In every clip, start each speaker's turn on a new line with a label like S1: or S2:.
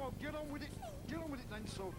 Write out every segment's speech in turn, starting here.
S1: on, get on with it. Get on with it then, so.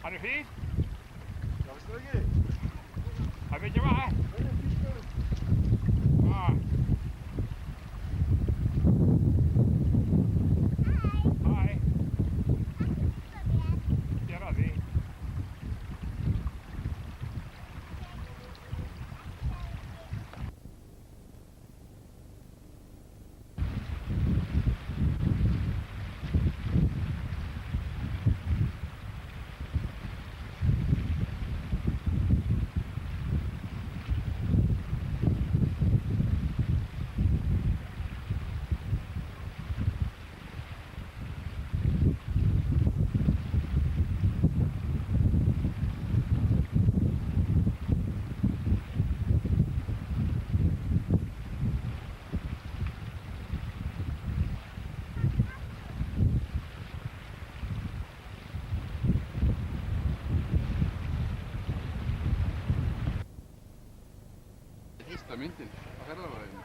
S2: Har du fint?
S1: Ja, visst är det gøy.
S2: Har vi ikke vært?
S1: Det er fint,
S2: Ja. Hei. Gjør det.
S3: Besta myndin á ferðalaginu.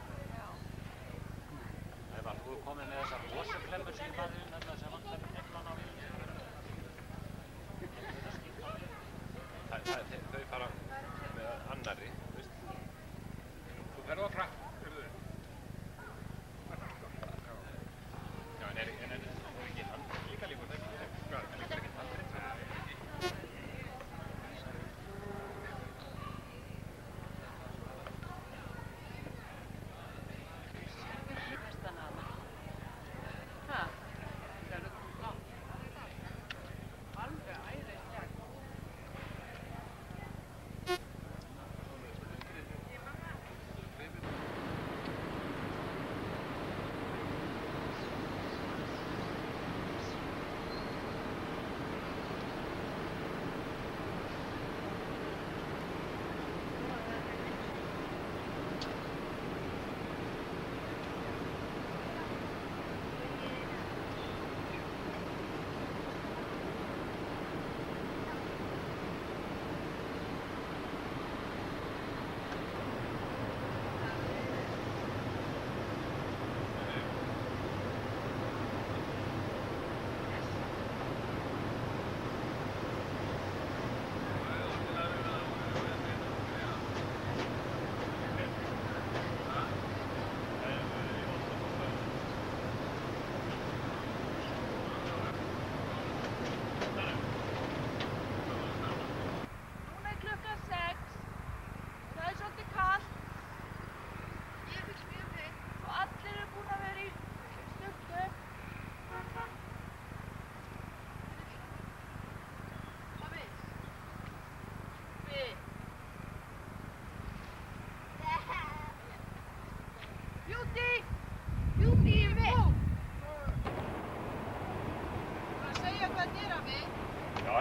S4: Ævar, þú er komið með þessar rosaklemmur sem ég hafði þarna sem vantar egnan á vélum.
S2: Þau fara með annarri, veist. Þú ferðu á fram, hörðu þau. Já, en er ekki hann líka líkur það ekki? Hvað, er líka ekki handrið?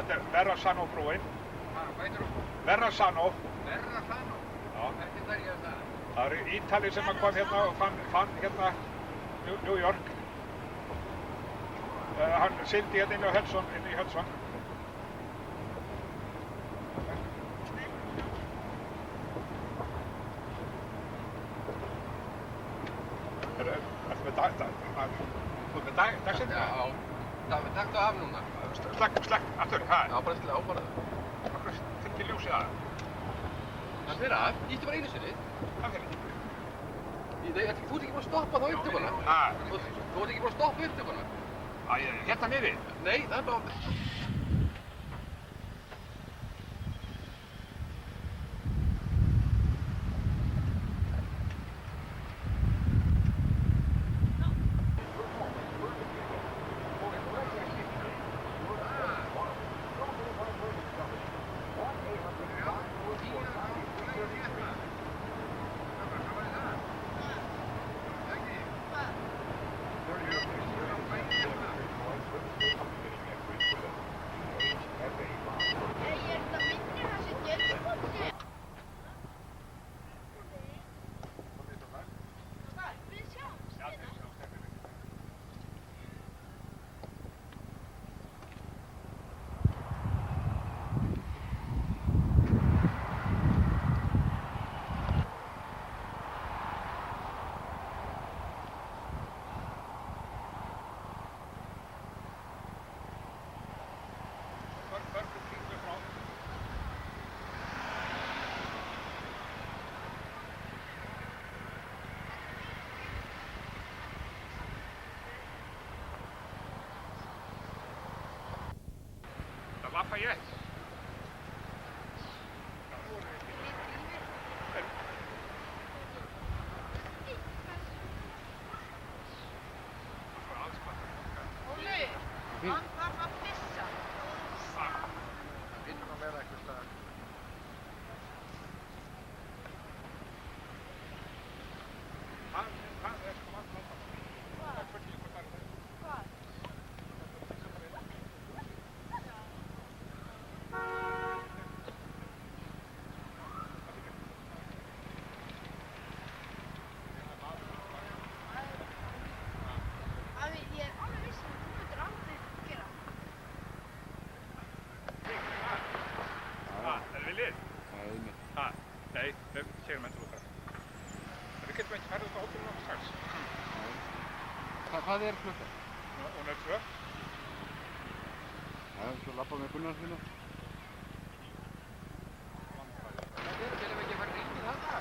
S2: Þetta er Verrazano-brúin.
S3: Hvað heitir hún?
S2: Verrazano.
S3: Verrazano?
S2: Já.
S3: Hvernig þær ég það?
S2: Það er Ítali sem kom hérna og fann hérna New York. Hann sigldi hérna inn í Hudson. Ertu með dagsetningu?
S3: Já. Taktu af núna.
S2: Slekk, aftur, hæ?
S3: Já, bara til að áfara það.
S2: Akkur þurfti ljósið að.
S3: Það fyrir af, ítti bara einu sinni.
S2: Það fyrir ekki.
S3: Þú ert ekki búin að stoppa þá upptökuna.
S2: Hæ?
S3: Þú ert ekki búin að stoppa upptökuna.
S2: Hérna niður?
S3: Nei, það er bara...
S2: Lafayette.
S1: Óli, hann þarf að pissa.
S3: Það finnur að vera eitthvað staðar.
S2: Hvað er sko allt þetta? Hvað? Hvað? Nei, segir menn þú það. getum ekki farið út á hótelinu okkur strax.
S3: Hvað er klukkan?
S2: Hún er 2.
S3: Já, svo labba með Gunnarsfina. Viljum við ekki fara hringið þarna?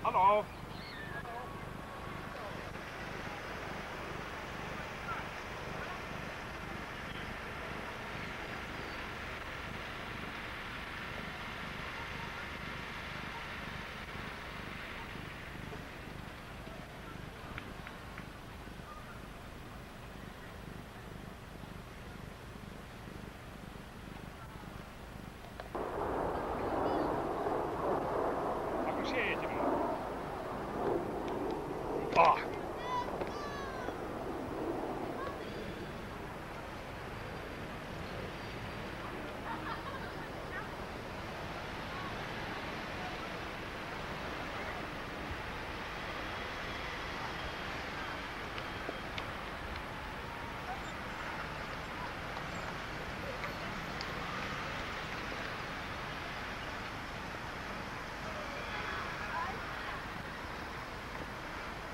S2: Halló! Akkur sé ég ekki núna?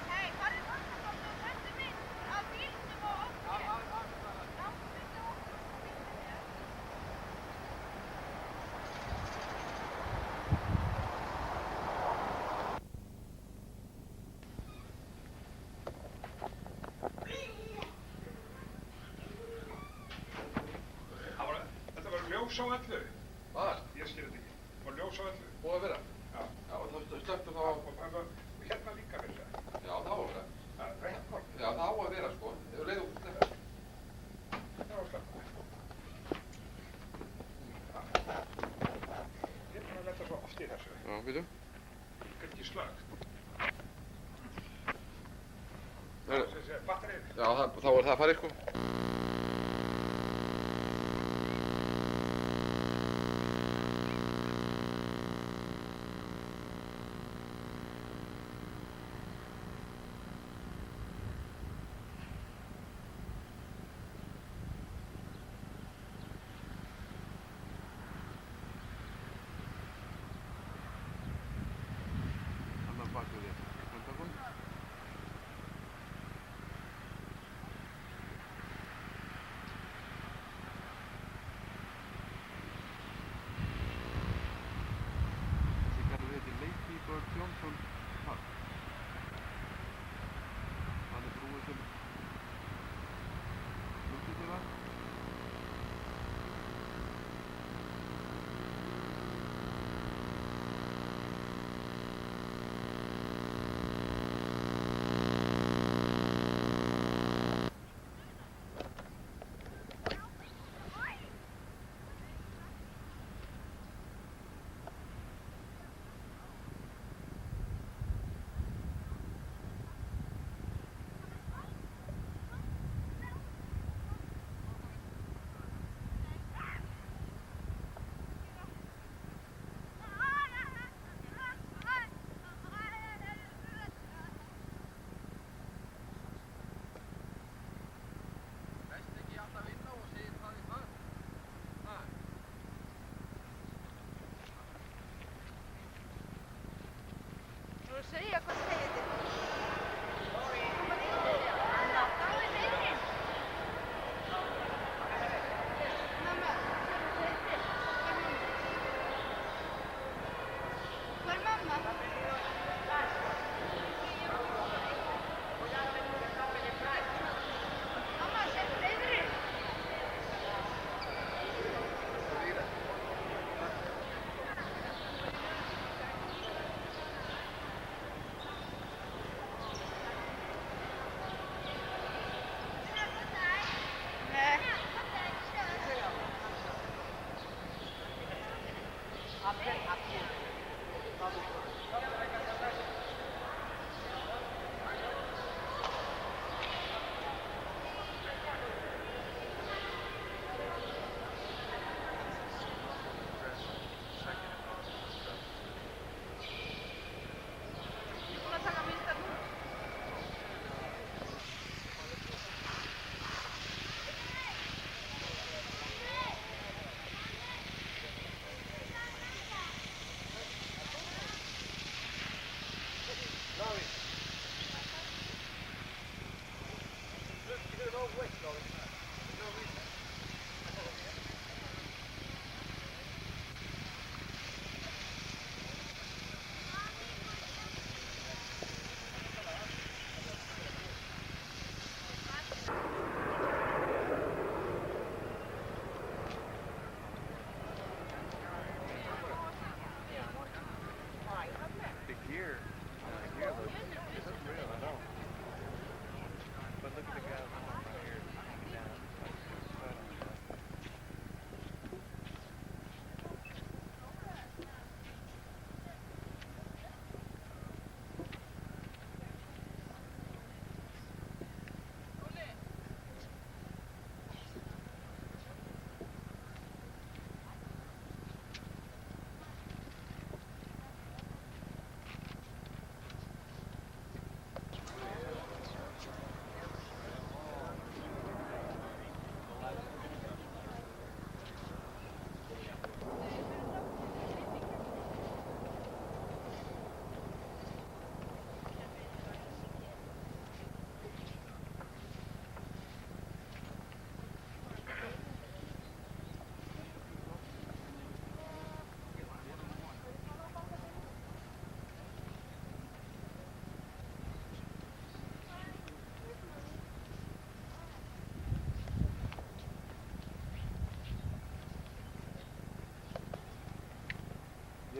S1: Hei, hvað er þetta? Þetta er mynd af bílnum og okkur. Já, þetta er okkur.
S2: Þetta var ljós á öllu.
S3: Hvað?
S2: Ég skil þetta ekki. Það var ljós á öllu.
S3: Búið að vera?
S2: Já.
S3: Já, þá stöktum þá...
S2: Og hérna líka verið það.
S3: Já, það á að vera.
S2: Það er rétt mál.
S3: Já, það á að vera, sko. Ef leið út þetta.
S2: Það var slökk. Ég er búin að lenda svo oft í þessu.
S3: Já, veitu.
S2: Ég get ekki slökkt.
S3: Heyrðu.
S2: Þessi batterið.
S3: Já, þá er það farið, sko. Annar bakur þér. Pentagon. Þessi garður heitir Lady Bird Johnson Park. Hann er brúið til Nútíðina. Best ekki alltaf vinna og segir hvað þið hvað.
S1: Þú segja hvað segir þið. Hvað er þetta? Hvað er þetta? Mamma, hvað er þetta? Hvað er mamma? Mamma, segir Friðrik.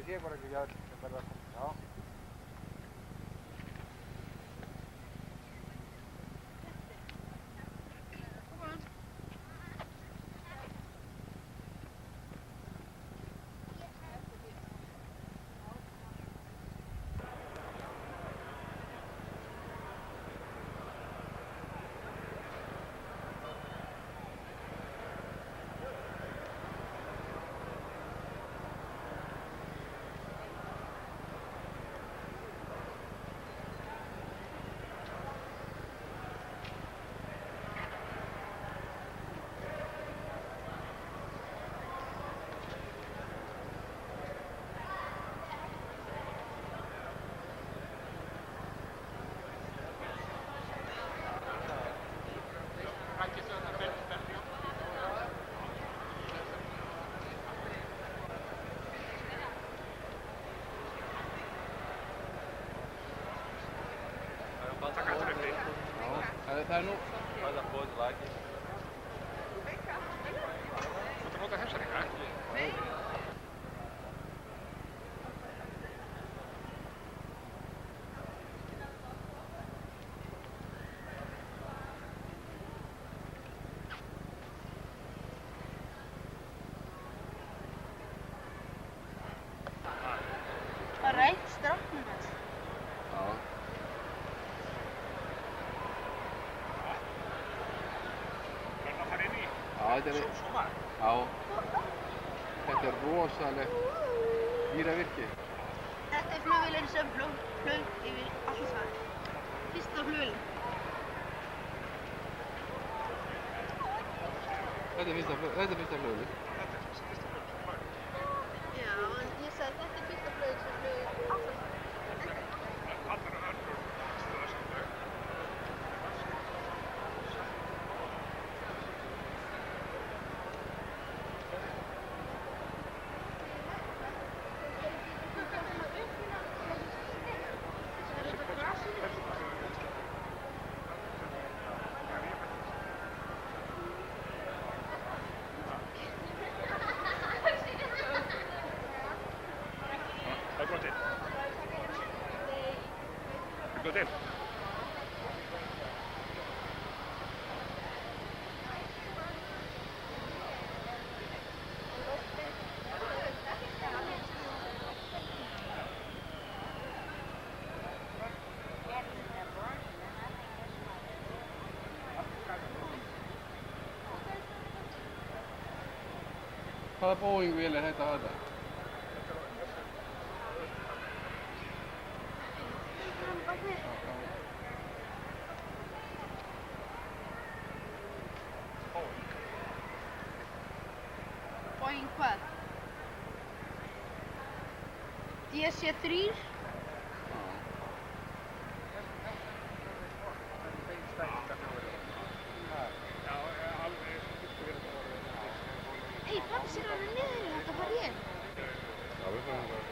S3: sé bara ekki öll sem verða að koma. Já.
S2: Það er nú... Hvað er bóðið lagi? Þú ert að nota þessar eitthvað, ekki? Nei.
S1: Það rætt stráknum þess.
S3: Já. Þetta er... Já. Þetta er rosalegt dýravirki.
S1: Þetta er flugvélin sem flaug yfir Allasvæðið. Fyrsta flugvélin.
S3: Þetta er fyrsta flugvélin.
S1: Já, en ég sagði þetta er fyrsta flugvélin sem flaug yfir Allasvæðið.
S2: Allar önnur stöðar sem flaug.
S3: Hvaða Boeing-vél er þetta að þetta?
S1: Boeing hvað? DC-3? Hei, pappi sér alveg niður í þetta, var ég?
S3: Já, við fórum það.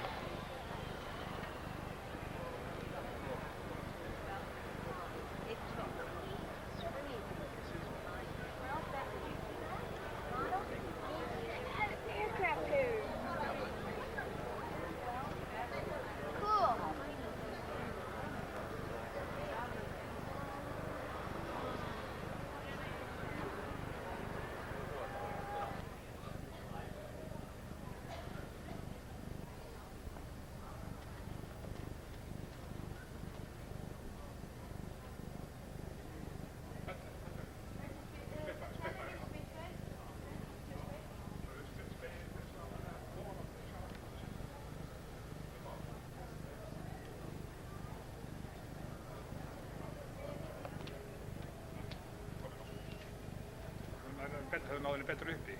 S2: Það náði henni betur uppi.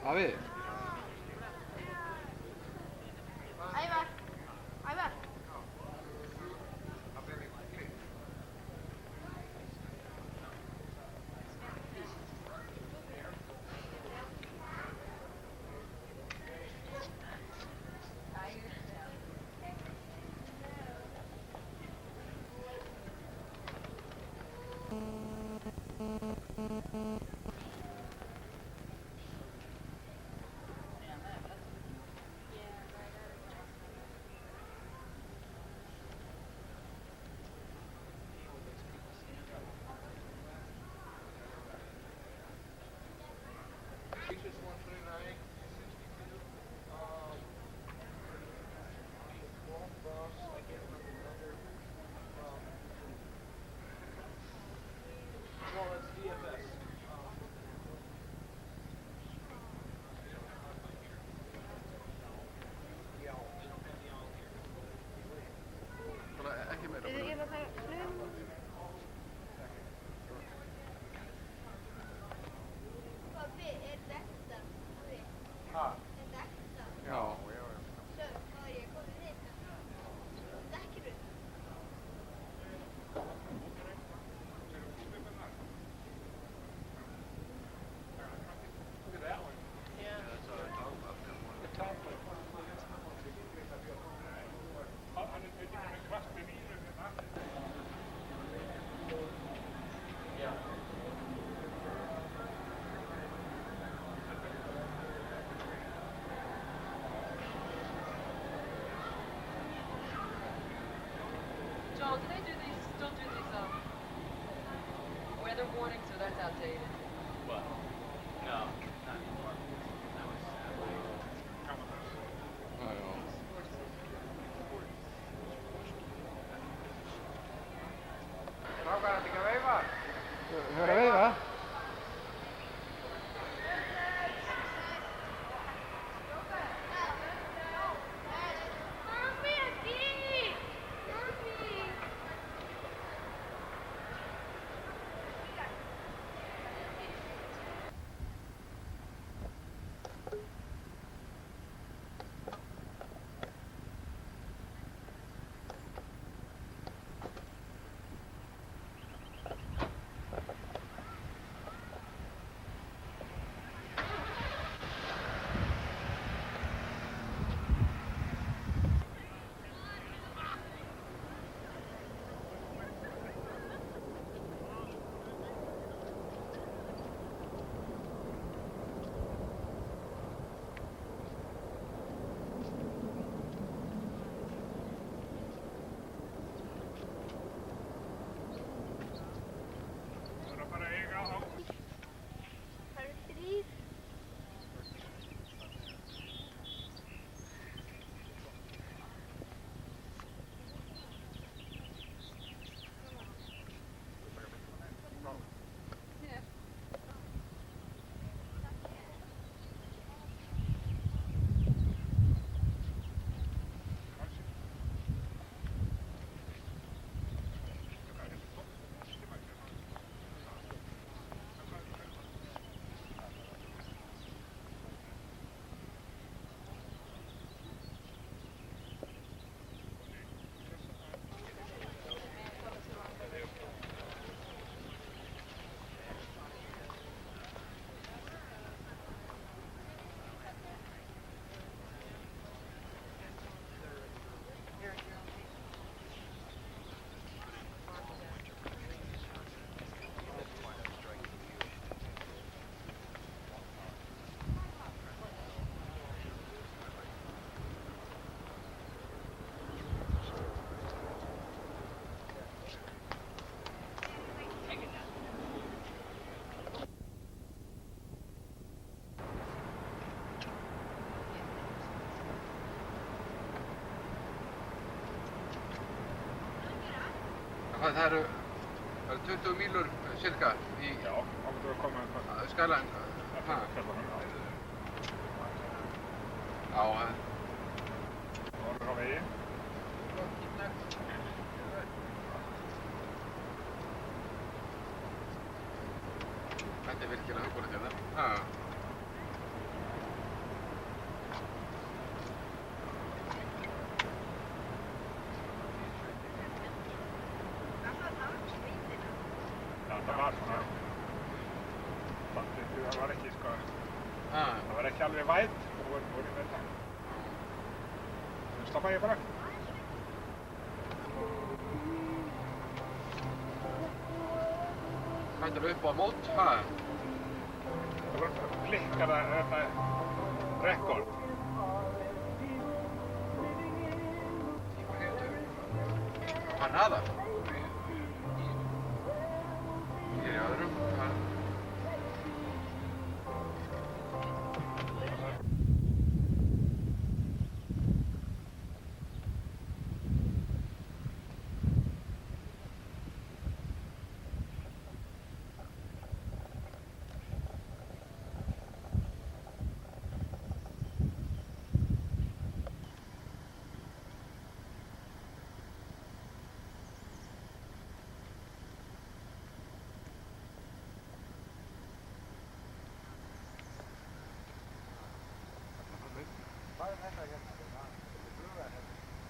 S3: Afi?
S1: Ævar! Ævar!
S3: Bara ekki meira.
S1: Ég er að taka flugum. Pabbi, er þetta?
S2: Ha?
S1: Er þetta?
S3: Já.
S1: Svo, hvað er ég komið inn? Þekkir þú?
S2: Look at that one.
S4: Yeah, that's what I'm talking about. The top one.
S2: 150 með kraftin í hérna.
S5: Joel, do they do these, still do these, weather warnings, or that's outdated?
S4: What? No, not anymore. That was
S3: Já, já.
S2: Strákar, þetta ekki að veifa?
S3: Þau verður að veifa.
S1: Mamma, ekki! Mamma!
S2: Það er bara að eiga á.
S1: Það eru 3.
S3: Það eru 20 mílur cirka í
S2: Já, þá getur við komið með
S3: Skyline. Ha?
S2: fjallanum.
S3: Já,
S2: Norður á vegi.
S3: þetta er virkilega huggulegt hérna. Ha.
S2: Það var svona, það var ekki sko,
S3: Ha.
S2: það var ekki alveg væt og voru með þetta. Stoppa ég bara.
S3: Þetta er upp á mót. Ha.
S2: Það var klikkar þetta rekord.
S3: Hann hraðar. Ég er í öðrum. Ha.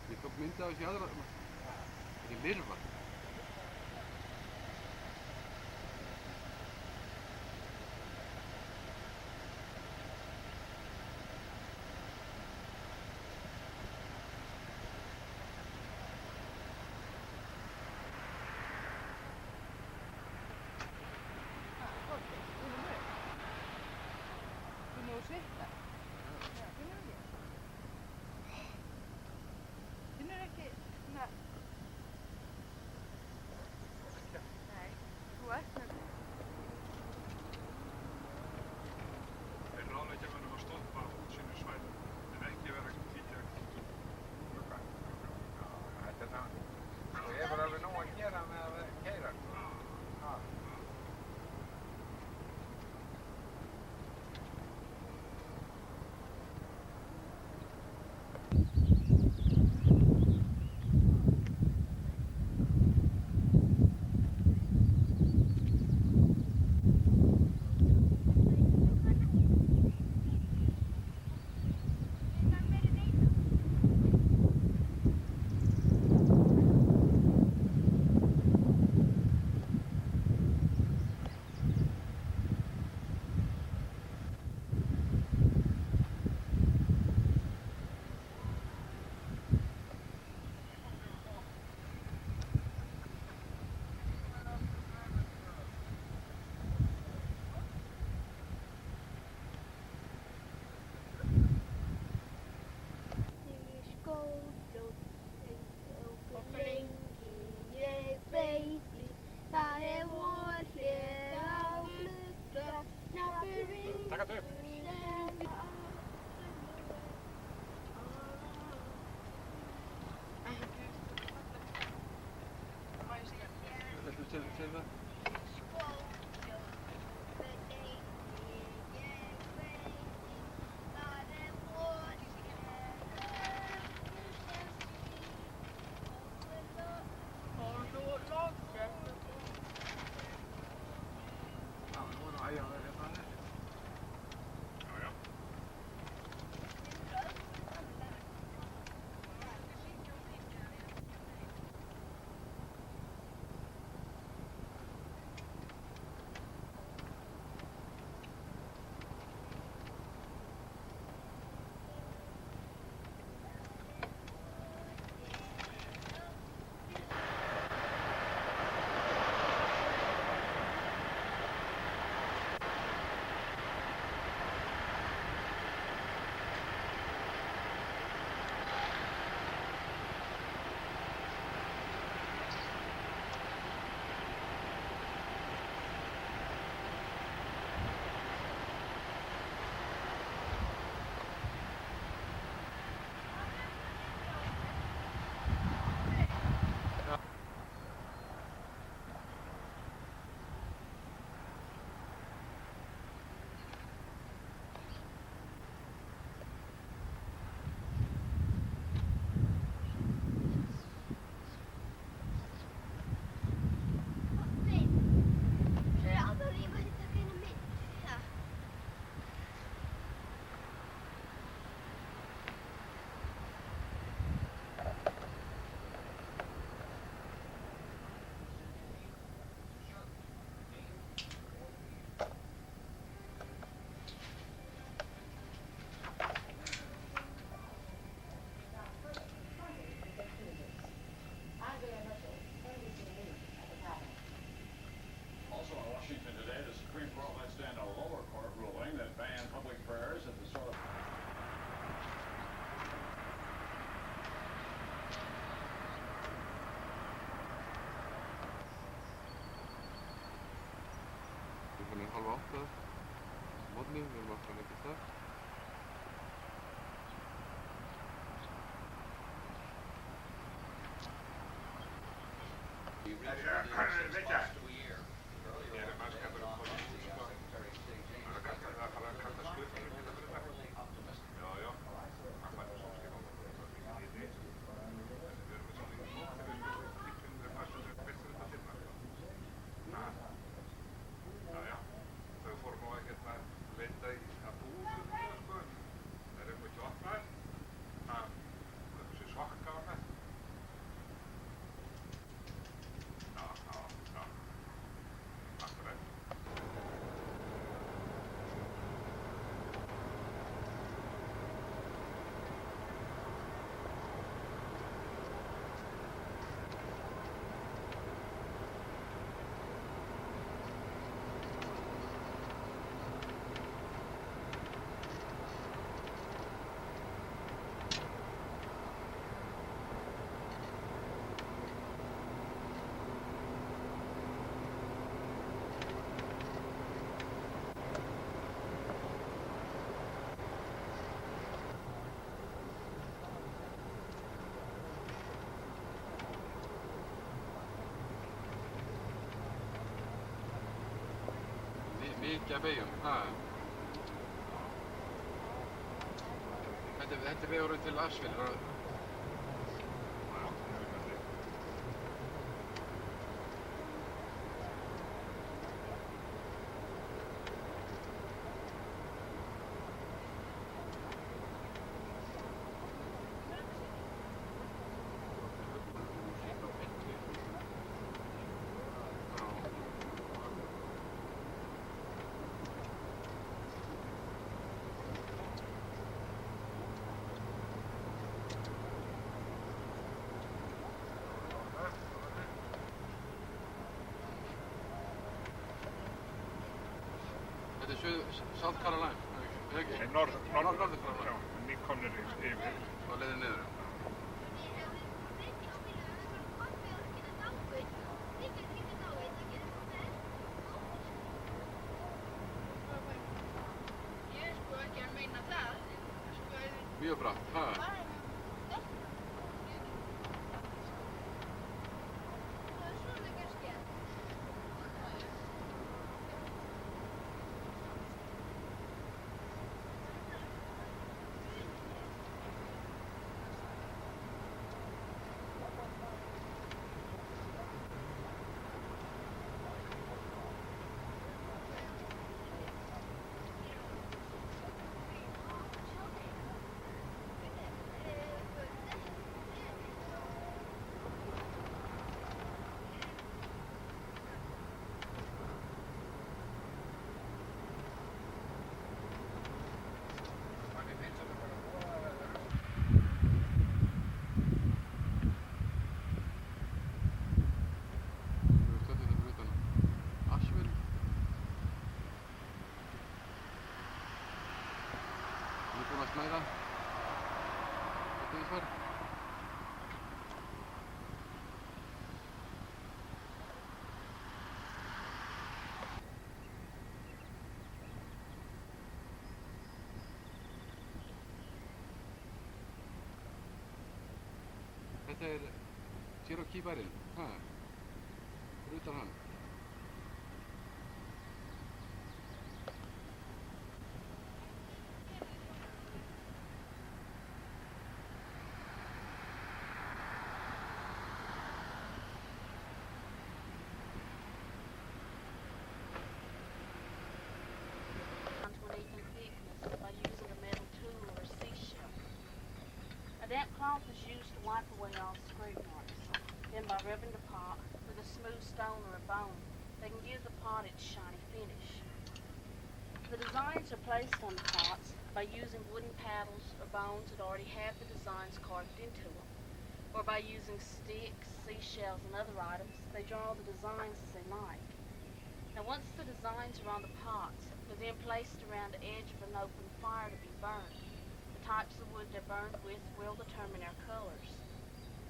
S3: Ég tók myndið á þessi aðra, þetta er Myrvar.
S2: Taka þetta upp.
S3: Segðu það. Klukkan er 7:30 morgni, við erum alltaf að leggja stað.
S2: Þau fórum nú ekkert að leita að búðum.
S3: Mikið að beigjum, Þetta vegurinn til Asheville. Þetta er South Carolina, ekki?
S2: Nei, Norður
S3: Carolina.
S2: Já, nýkomnir yfir.
S3: Og leiðir niður.
S1: Ég sko ekki að meina það.
S3: Mjög bratt, Snæða. Þetta er svar. Þetta er Cherokee bærinn, fyrir utan hann.
S6: A damp cloth is used to wipe away all scrape marks. Then by rubbing the pot with a smooth stone or a bone, they can give the pot its shiny finish. The designs are placed on the pots by using wooden paddles or bones that already have the designs carved into them, or by using sticks, seashells, and other items. They draw the designs as they like. Now once the designs are on the pots, they're then placed around the edge of an open fire to be burned. Types of wood they're burned with will determine their colors.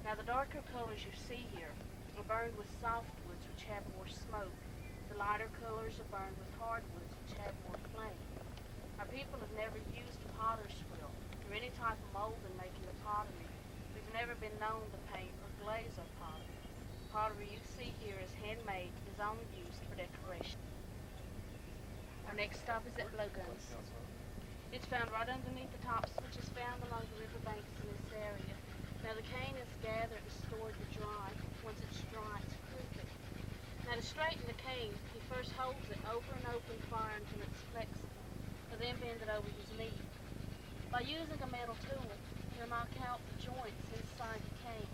S6: Now the darker colors you see here are burned with softwoods which have more smoke. The lighter colors are burned with hardwoods which have more flame. Our people have never used a potter's wheel or any type of mold in making the pottery. We've never been known to paint or glaze our pottery. The pottery you see here is handmade and is only used for decoration. Our next stop is at Blowguns. It's found right underneath the tops, which is found along the riverbanks in this area. Now the cane is gathered and stored to dry. Once it's dry, it's crooked. Now to straighten the cane, he first holds it over an open fire until it's flexible, and then bend it over his knee. By using a metal tool, he'll knock out the joints inside the cane.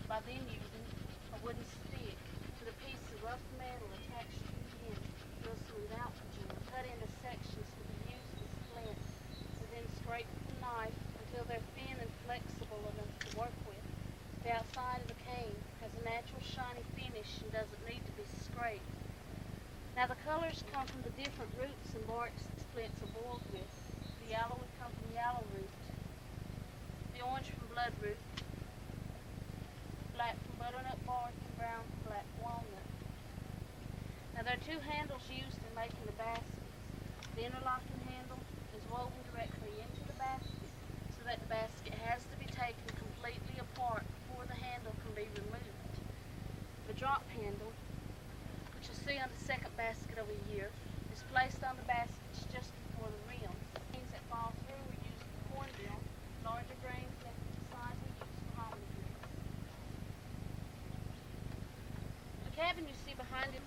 S6: By then using a wooden stick with a piece of rough metal attached to the end, he'll smooth out the joint, cut into sections to be used as splints. Then scrape with the knife until they're thin and flexible enough to work with. The outside of the cane has a natural shiny finish and doesn't need to be scraped. Now the colors come from the different roots and barks that splints are boiled with. The yellow would come from yellow root, the orange from bloodroot, black from butternut bark, and brown from black walnut. Now there are two handles used in making the baskets. The interlocking handle is woven directly into the basket so that the basket has to be taken completely apart before the handle can be removed. The drop handle, which you see on the second basket over here, is placed on tree behind it.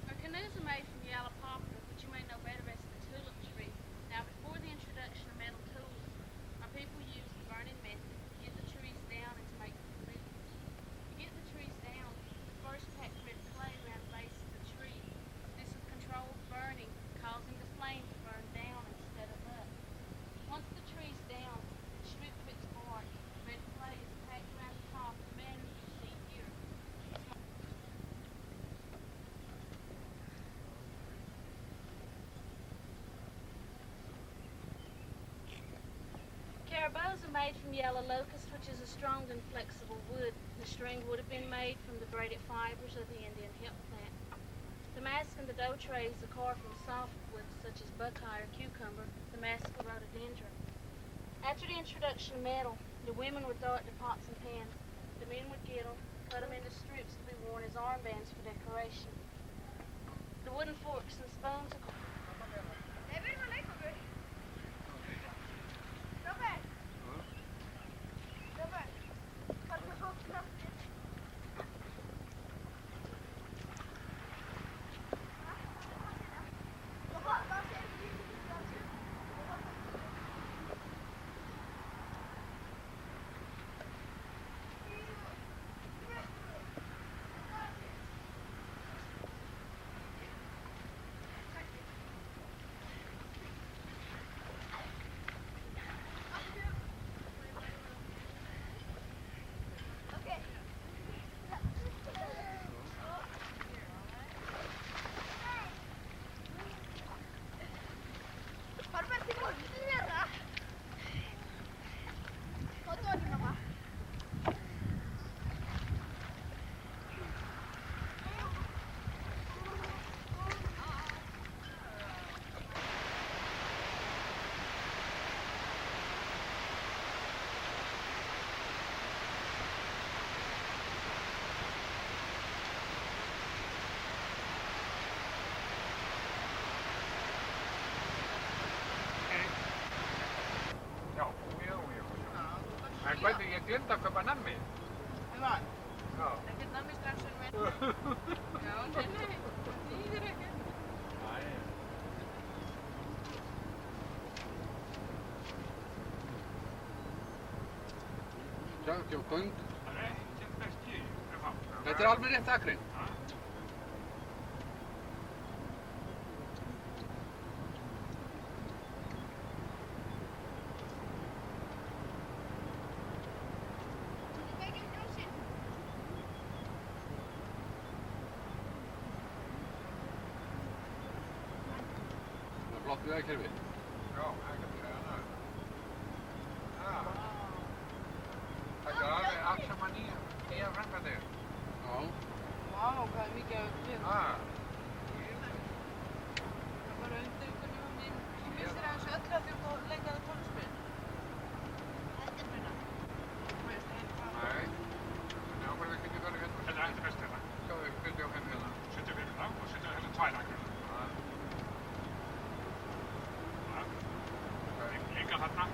S6: Our canoes are made from yellow poplar, which you may know better as the tulip tree. Now, before the introduction of metal tools, our people used the burning method to get the trees down and to make canoes. To get the trees down, first pack red clay around the base of the tree. This would control the burning, causing the flame to burn down instead of up. Once the tree's down, stripped of its bark, red clay is packed around the top in the manner you see here. Caribous are made from yellow locust, which is a strong and flexible wood. The string would have been made from the braided fibers of the Indian hemp plant. The mask and the dough trays are carved from softwoods such as buckeye or cucumber, the mask of rhododendron. After the introduction of metal, the women would throw it to pots and pans. The men would get them, cut them into strips to be worn as armbands for decoration. The wooden forks and spoons are
S2: En hvernig ég glemd að kaupa nammi.
S5: Ivan,
S2: Já.
S5: ekkert nammi strax fyrir menn. Já, nei, það þýðir ekkert.
S3: Sjá, ekki á göng.
S2: Það er ekkert merki.
S3: Þetta er alveg rétt akrein. Flott vegakerfi.
S2: Já, ekkert segja það. Þetta er alveg allt saman nýja framkvæmdir.
S3: Já.
S5: Vá, hvað er mikið af við.
S2: Það
S5: Það var undir ykkur nú minn. Þú missir aðeins öll að þú leikaði tónspil. Veist,
S2: Nei. Þannig ákveðið ekki verið hérna. Þetta er best hérna. Sjáðu, 75 hérna. 75 hérna og 75 tvær akkur. Líka þarna.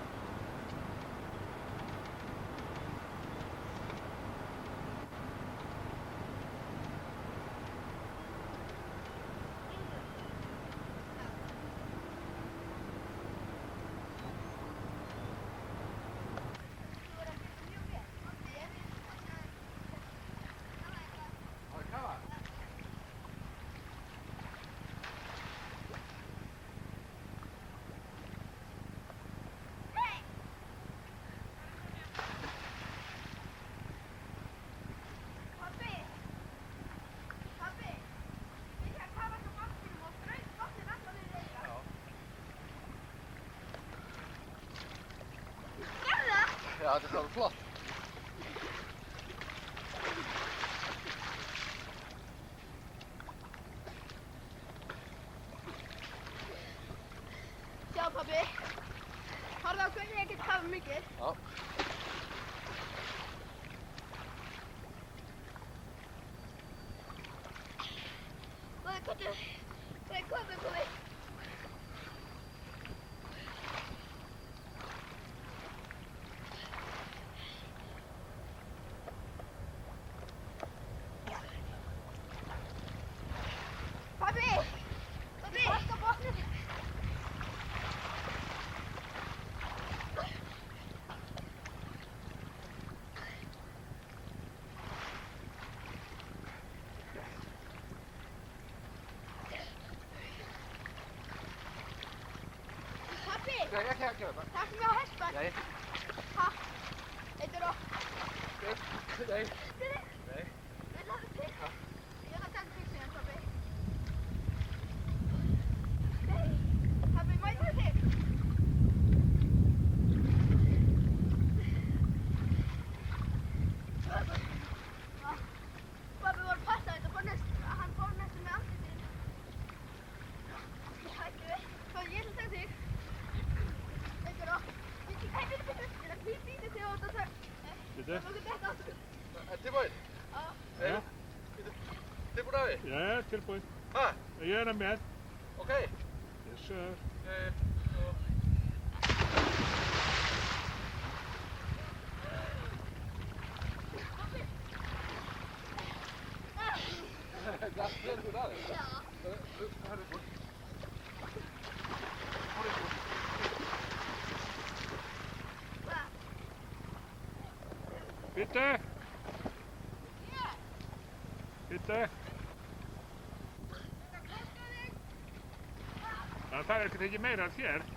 S2: Já, þetta er alveg flott.
S1: Sjá pabbi, horfðu á hvernig ég get hafið mikið.
S2: Já.
S1: Góði, komdu. Góði. Pabbi, harka botninn. Pabbi,
S2: Já, ég kan gera þetta.
S1: takk mig á hestbak.
S2: Nei.
S1: Ha? Eittur og...
S2: Nei.
S1: Nei. Vil það til?
S2: Já.
S1: Ég ætla að taka þig síðan, pabbi. Nei. Pabbi, mæta þig. Pabbi var að passa þetta, hann fór næstum með andlitið. Hættu við. Pabbi, ég ætla að taka þig. Eittur og... Hei, býtu þig og þetta...
S3: Bíddu.
S1: Það lókar þetta aftur.
S2: Er tilbúin?
S1: Já.
S3: Já,
S2: Tilbúin að því?
S3: ég er tilbúinn.
S2: Ha?
S3: Ég er með.
S2: Ok.
S3: Yes, sir.
S2: Það er gut aðeins.
S1: Já.
S2: Það er búin.
S1: Hvað?
S3: Bíddu. Bíddu. Það er ekkert ekki meira að þér.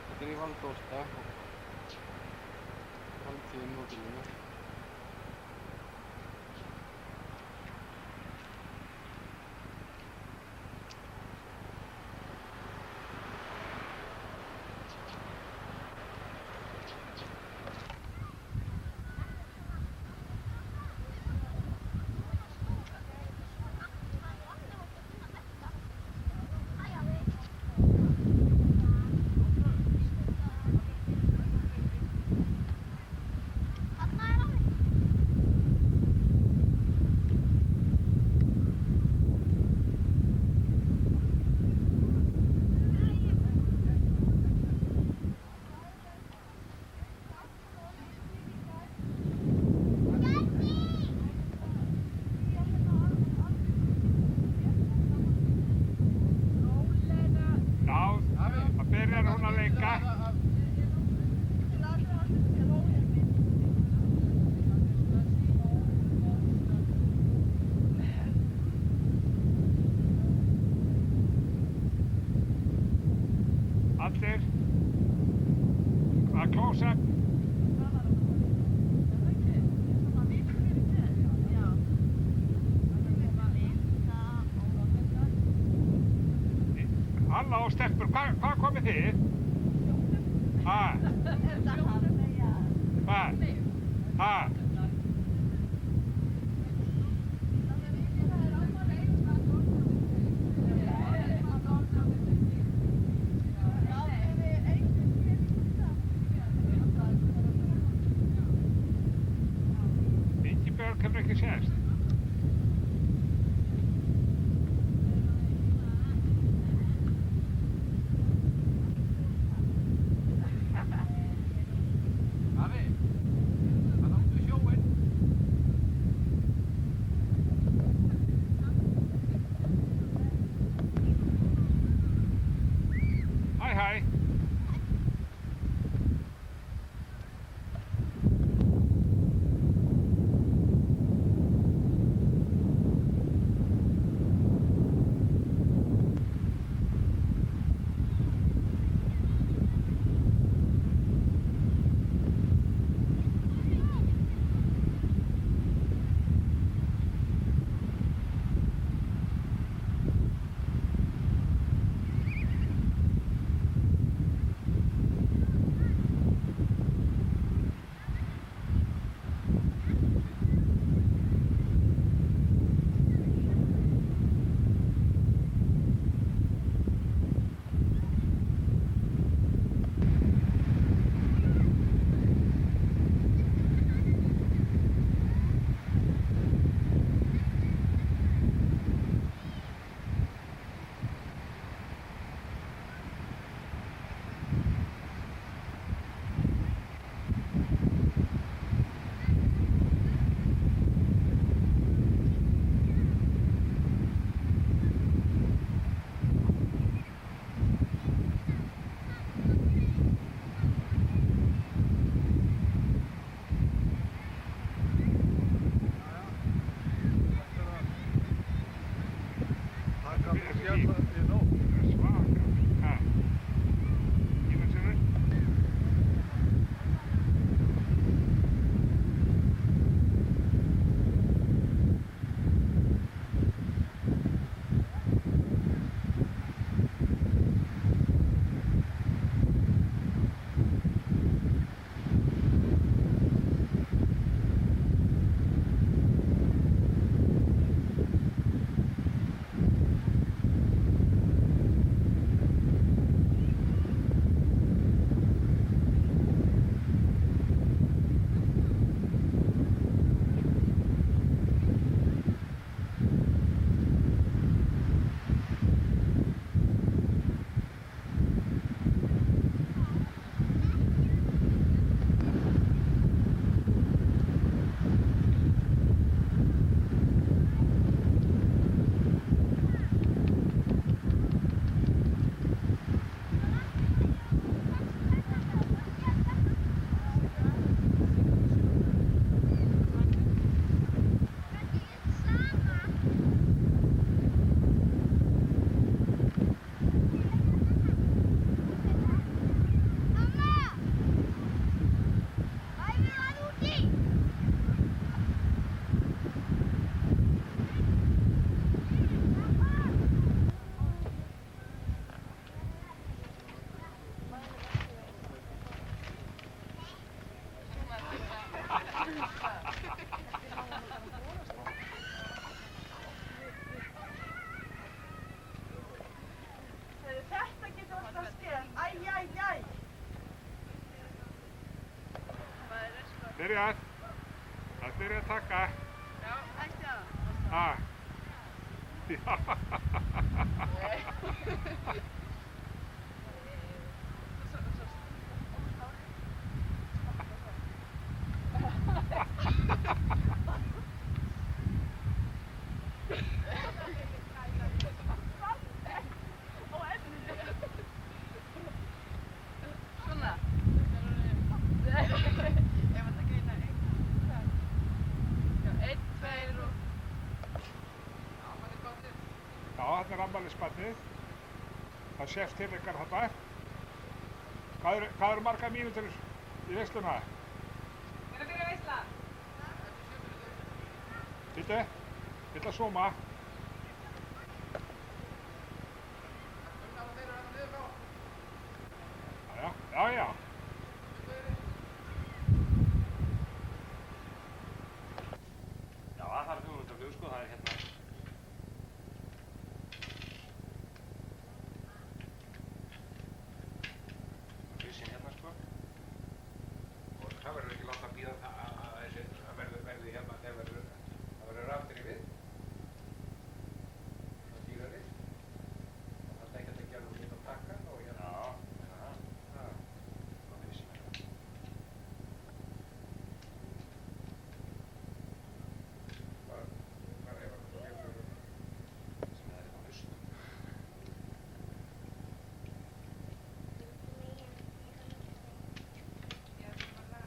S3: Þetta er í Valþórsdag og framtíðin hótelinu. Allir að klósa. Halló, stelpur, hvað komið þið? Ha? Hvað? Ha? Ingibjörg hefur ekki sést.
S2: Afi, það áttu sjóinn. Byrjað. Það byrjað að taka.
S5: Já, ætti það.
S2: Ha. Já.
S5: Svona. Ég var að greina einn. Já, einn, tveir og... Já, hann er gott upp.
S2: Já, þarna er afmælisbarnið. Það sést til ykkar þarna. Hvað eru margar mínútur í veisluna?
S5: Er að byrja veisla?
S2: Býttu, vill að zooma. Já, já, já.
S4: Já, það þarf 500 flug, sko, það er hérna. Hrísinn hérna, sko.
S2: Og það verður ekki láta að bíða að verði hérna þegar það verður raftir í við. Það dýrari. Og það tekja þetta gerður líka að taka og hérna.
S4: Já,
S2: Það hrísinn hérna. Bara ef hann svo gefur
S4: sem það er á haust.
S5: Já, svona.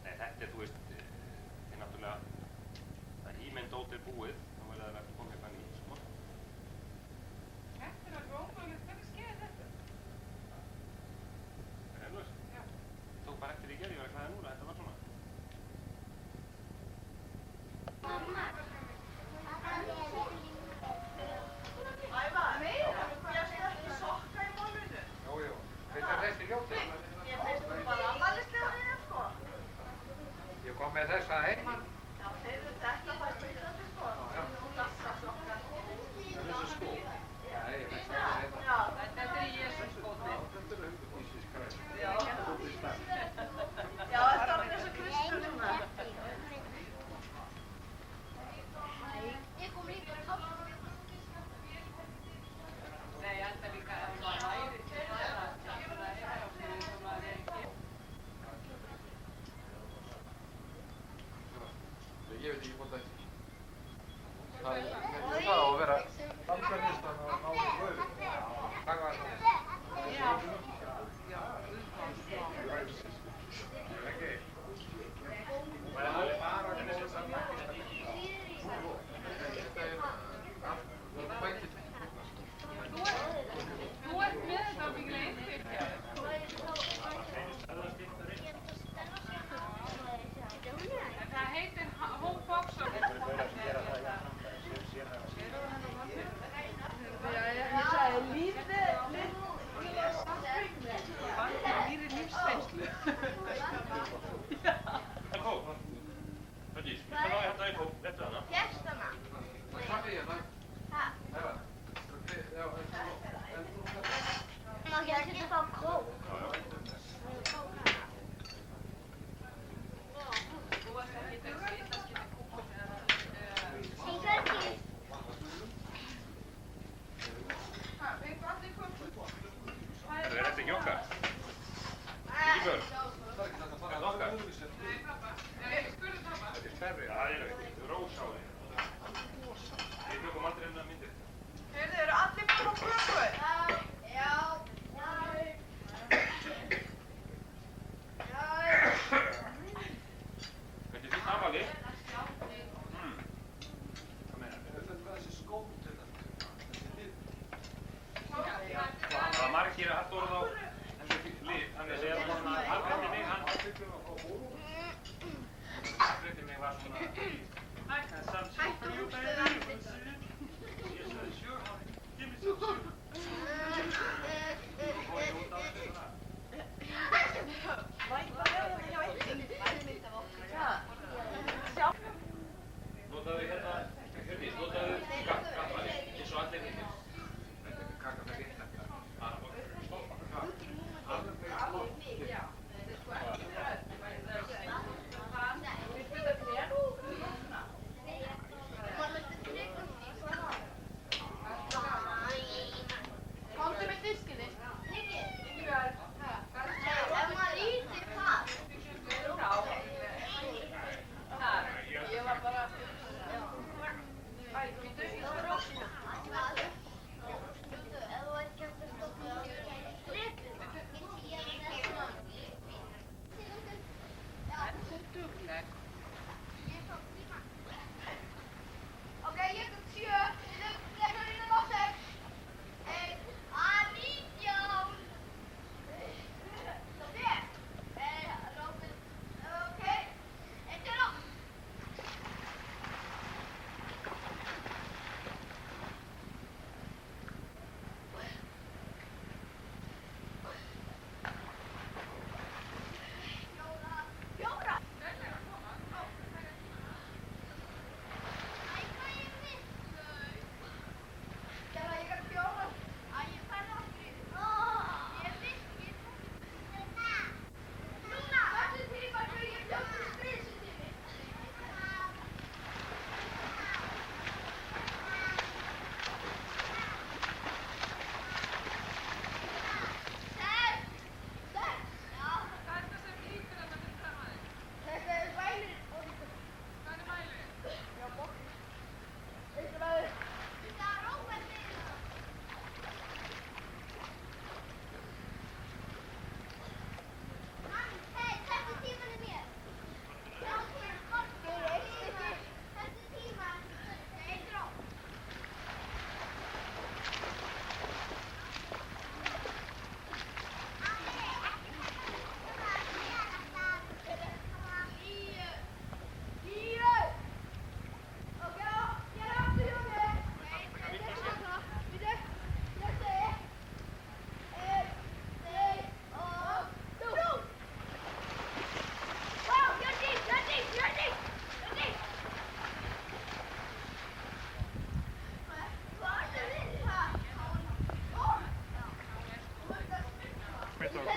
S4: Nei, þetta er, þú veist, er náttúrulega, það ímyndót er búið, þá verður það að koma eitthvað nýtt, sko.
S5: Þetta er alveg ómögulegt. Hvernig skeið þetta?
S4: Reynur?
S5: Já.
S4: Ég tók bara eftir í gerð, ég var að klæða núna, þetta var svona.
S2: Jú, jú. Þetta er þessi ljóti. Ég kom með þessa heimann. Það er þessi skó. Nei, ég finnst það heimann.
S5: Þetta er Jesús skóti.
S2: Þetta er Jesus Christ.
S5: Nei, þetta er líka að það væri til
S3: Ég veit ekki hvort það er. Það á að vera samsverðistan og ná í blöðu.
S2: Það var það. Ekki. Það er alveg bara að koma saman.
S3: Þetta er allt bækið.
S5: Þú ert með þetta ábyggilega innfylgja. En það heitir Home Box of... Lýri lífsreynslu.
S4: En kók, Höddís, við skal ná hérna í kók, þetta hana.
S3: Það er kaffi hérna. Eða. Já,
S5: Þú varst ekki þessi, það skilur kúkos eða...
S4: Er þetta ekki okkar? Ekki börn?
S3: það er ekki þetta að fara.
S4: Er það okkar?
S5: Nei, pappa. Ég spurði pappa.
S2: Þetta er stærri.
S4: Já, ég veit, rós á því. Við tökum aldrei hennar myndir.
S5: Heyrðu, eru allir búin á köku?
S4: Hvernig þitt afmæli? Hvað meina þið?
S3: Þetta er þessi skót hérna.
S4: Það var margir að hatt orð á þessu lið. Þannig að segja svona, hann breytti mig, hann breytti mig var svona... Notaðu hérna, Hjördís, notaðu gaffali, eins og allir hinnir.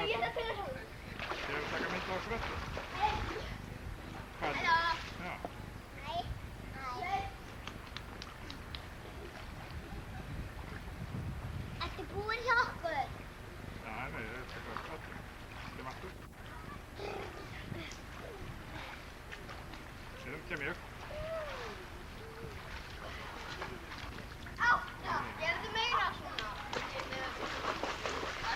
S2: Ég er að taka mynd á Fröttu. Hvað? Já.
S7: Ertu búinn hjá okkur?
S2: Já, nei, ég er að taka Fröttu. Þetta er Martur. Síðan kem ég.
S7: Gerðu meira svona.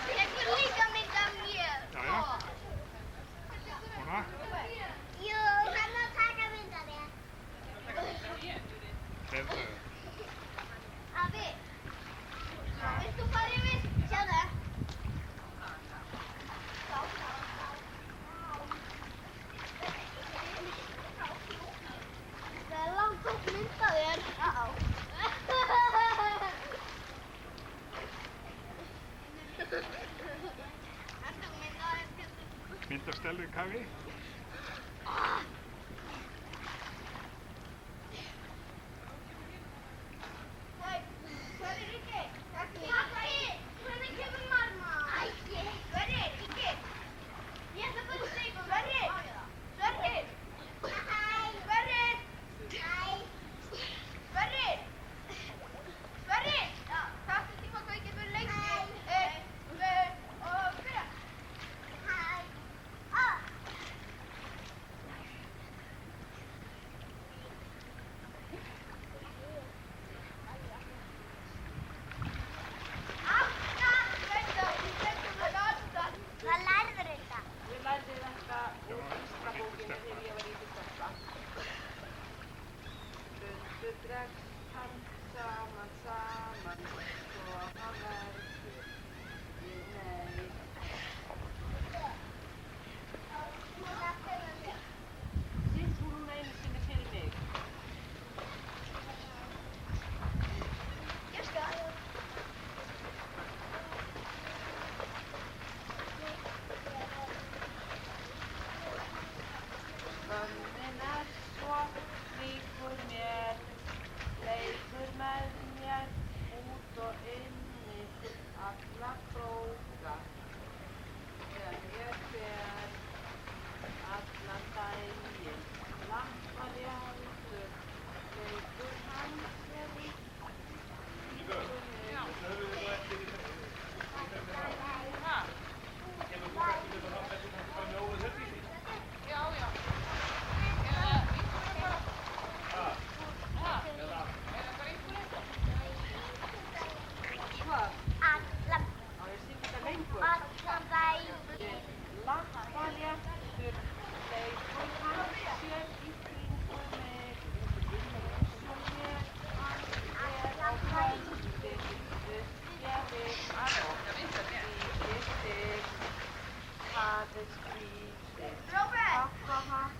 S7: Tekur líka mynd af mér.
S2: Jæja. Svona.
S7: Jú, hann má taka mynd af mér.
S2: Heyrðu.
S7: Afi, vilt þú fara yfir? Sjáðu. Það er langt upp mynd af þér.
S2: Mynd af Stellu í kafi.
S7: Hvað lærður þetta?
S6: Ég lærði þetta úr fyrsta bókinni þegar ég var í fyrsta. Stundu dregst hann saman, svo hann verður í neyð. Syng þú núna einu sinni fyrir mig.
S7: Ég skal.
S6: Bönnin svo líkur mér, leikur með mér út og inni alla króka sem ég fer allan daginn. Lamparjálfur, leikur hann sér líkur mig. Hvað?
S7: Allan,
S6: Á ég syng þetta lengur?
S7: allan daginn.
S6: Lamparjálfur, leikur hann sér í kringum mig. Eins og ég hann á kvöldi, ég vil að skrýtir, það skrýtir.
S7: Róbert,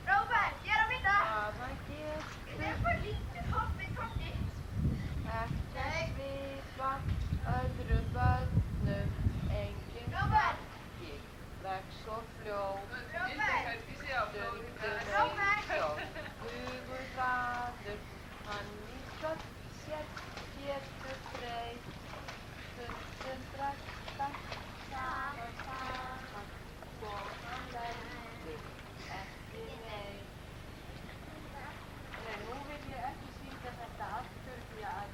S7: Róbert, ég er að mynda.
S6: Hvaða getur
S7: Hvernig lítur hoppið kortið?
S6: ekkert svipað öðrum börnum, enginn krakki vex svo fljótt.
S7: Róbert,
S6: Stundum hugur hraður, hann í svört sér getur breytt. Stundum dregst hann saman, svo hann verður ekki neitt. Nei, nú vil ég ekki syngja þetta aftur því að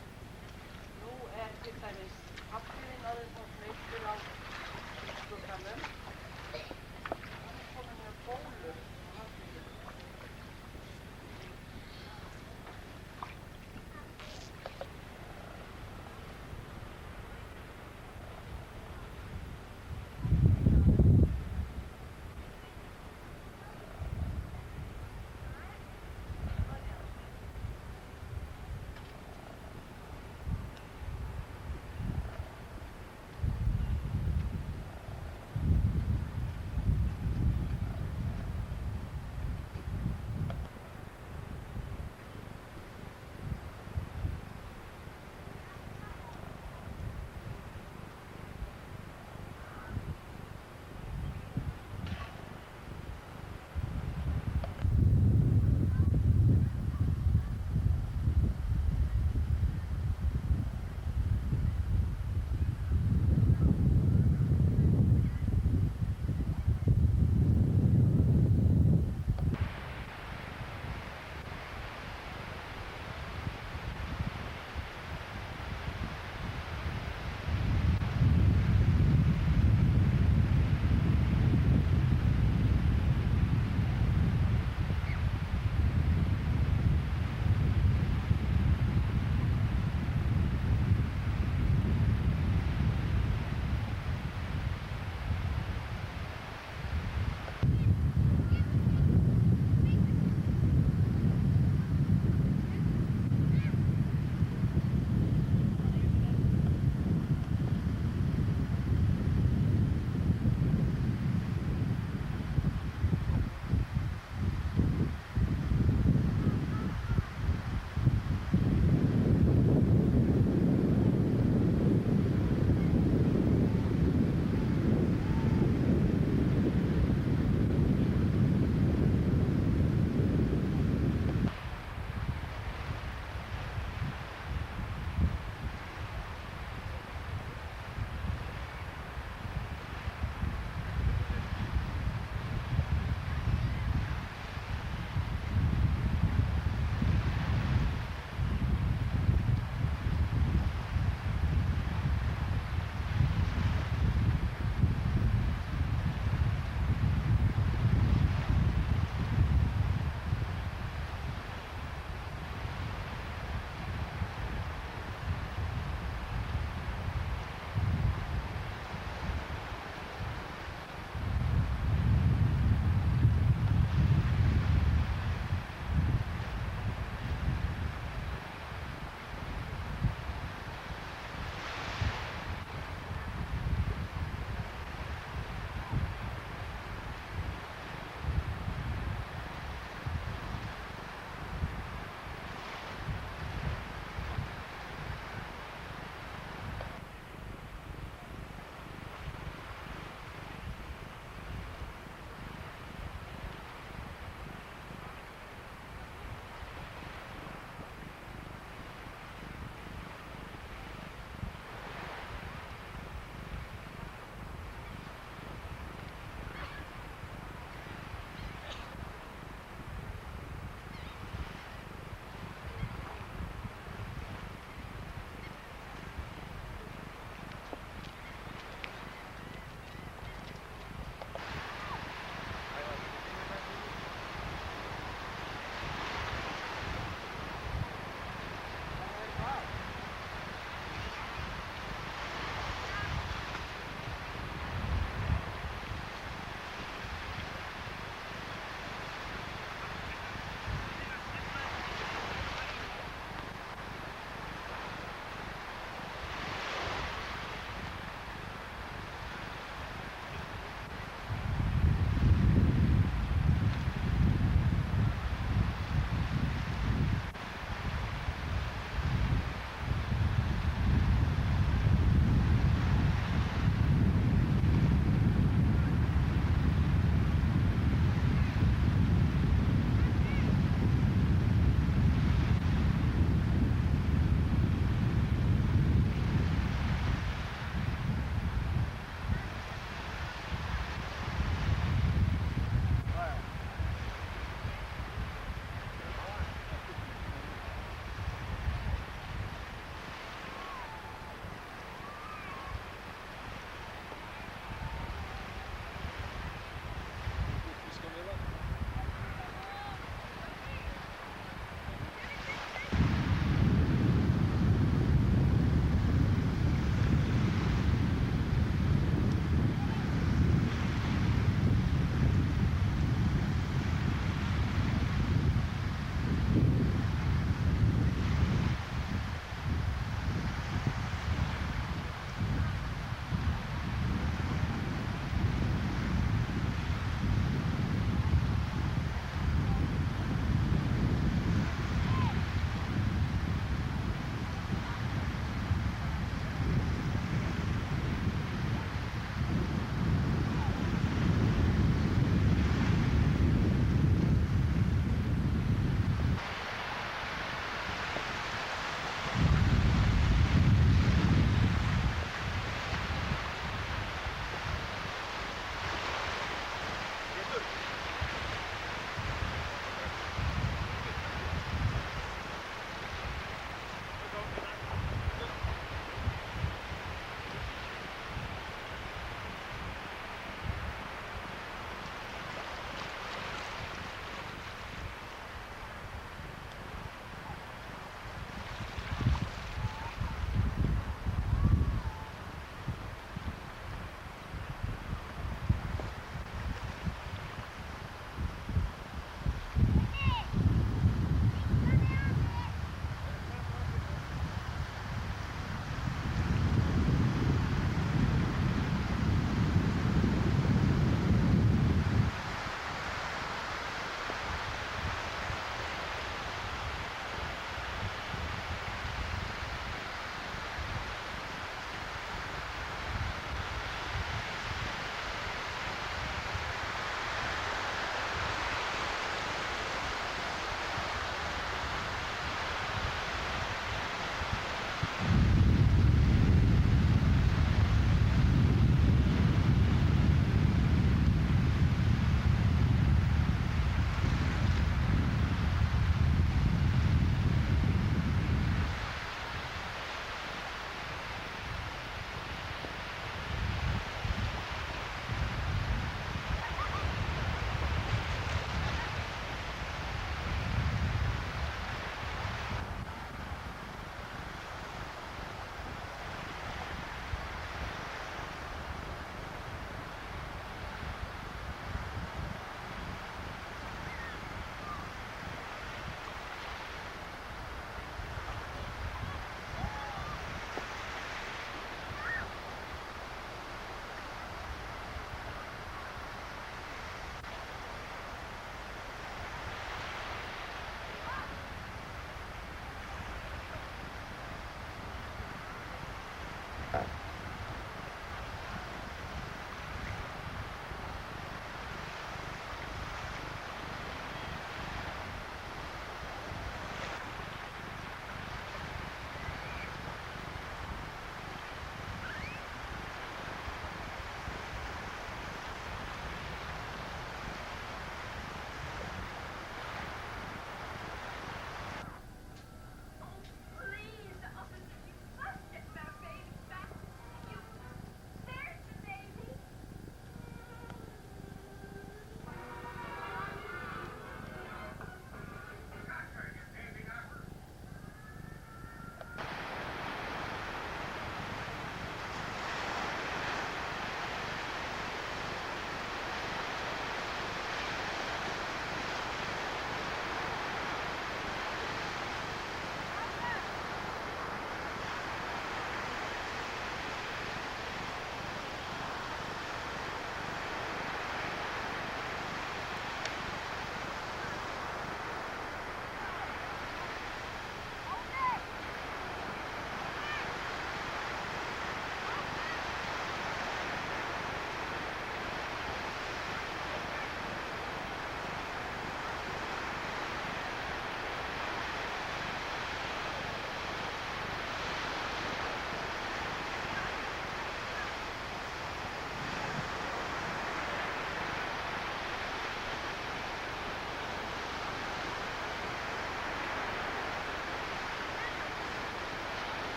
S6: nú er til dæmis pabbiðinn orðinn svo þreyttur á skugganum. Hann er kominn með bólur á handleggnum.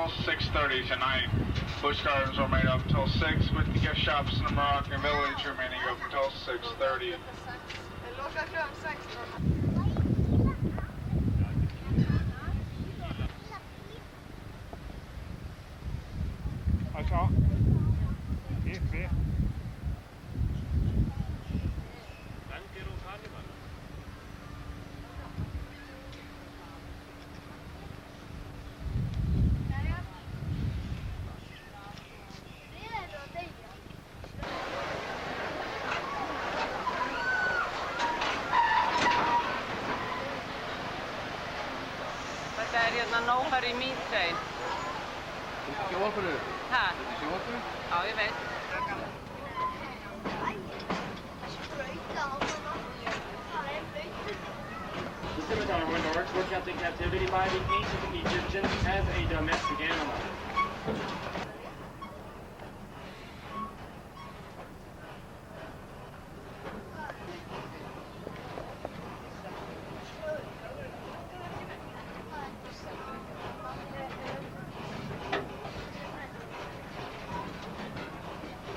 S2: until 6:30 tonight. Busch Gardens are made up until 6, with the gift shops in the Moroccan Village remaining up until 6:30.
S5: Låter klockan 16.
S2: Alltså, EP.
S4: Danke och Karneval.
S5: Tätä ei redan Nobody Meat Day.
S3: Vilka åker du?
S5: Här.
S3: Vilka åker du?
S5: Ja, vi vet.
S8: The scimitar window were kept in captivity by the ancient Egyptians as a domestic animal.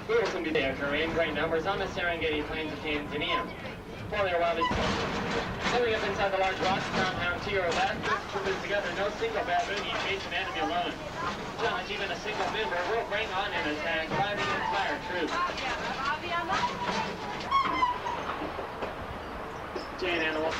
S8: Tourism today occurring in great numbers on the Serengeti Plains of Tanzania. Poorly or wildly living up inside the large rocks compound to your left, this troop is together, no single baboon each face an enemy alone. Challenge even a single member will bring on an attack by the entire troop. Giant animal.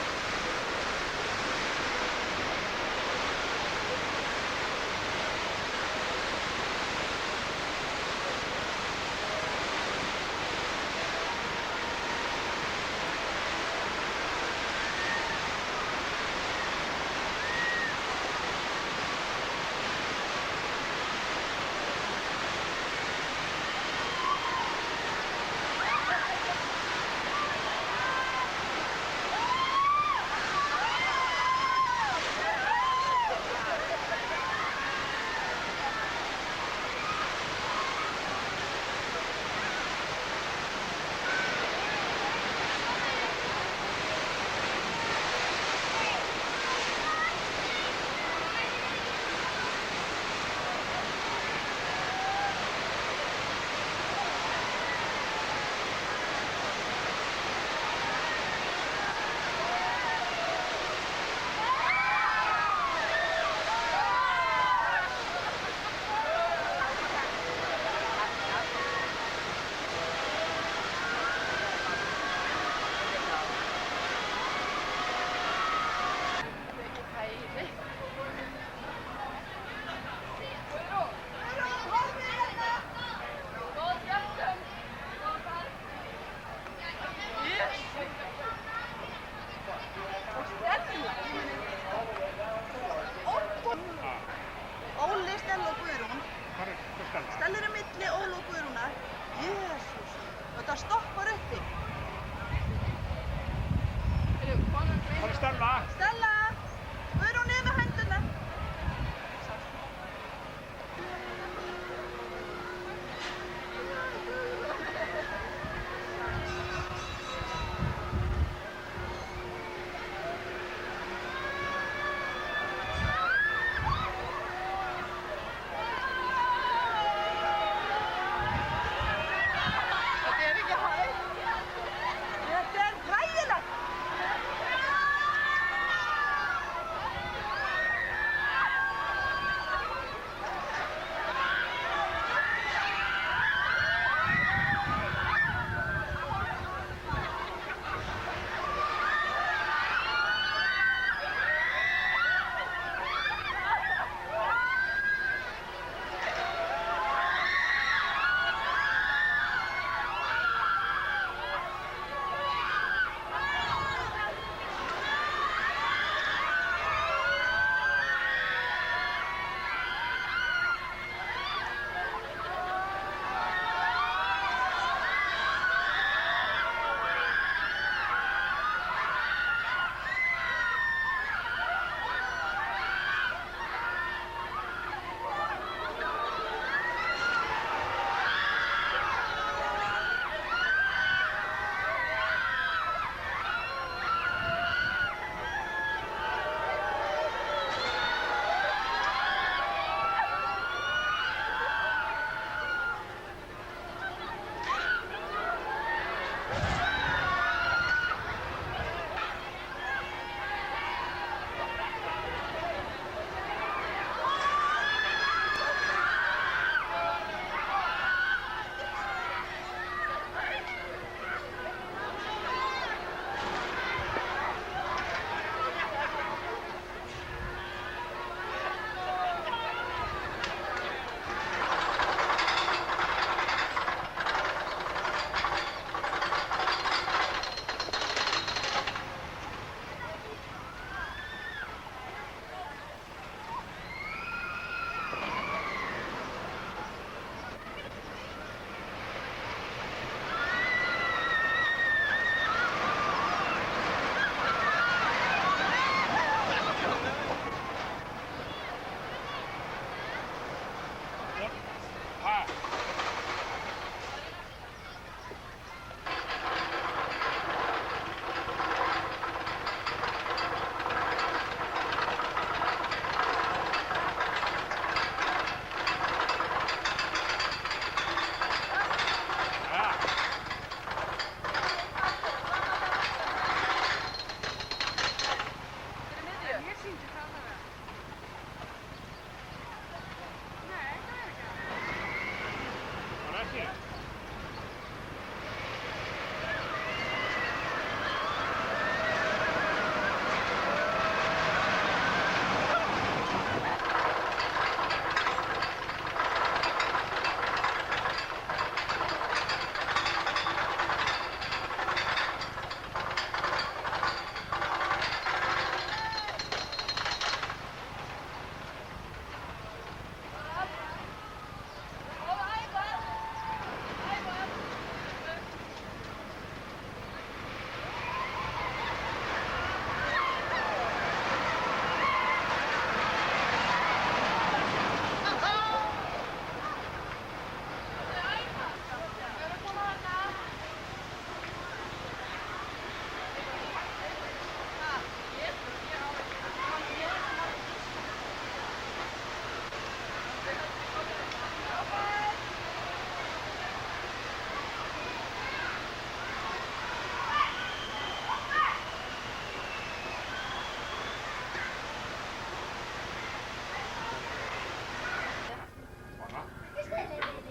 S9: ekki.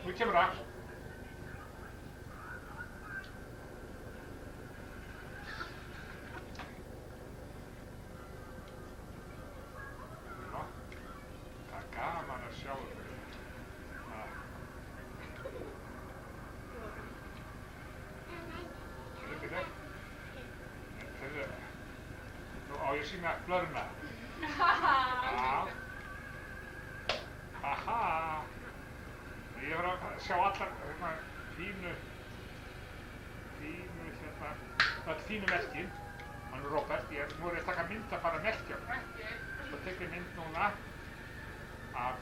S9: Nú kemur það. Það er gaman að sjá þau. Nú á ég að sýna blöðruna. Haha. Ég var að sjá allar fínu öll fínu merkin. Hann Robert, nú er ég að taka mynd að bara merkja. Svo tek ég mynd núna af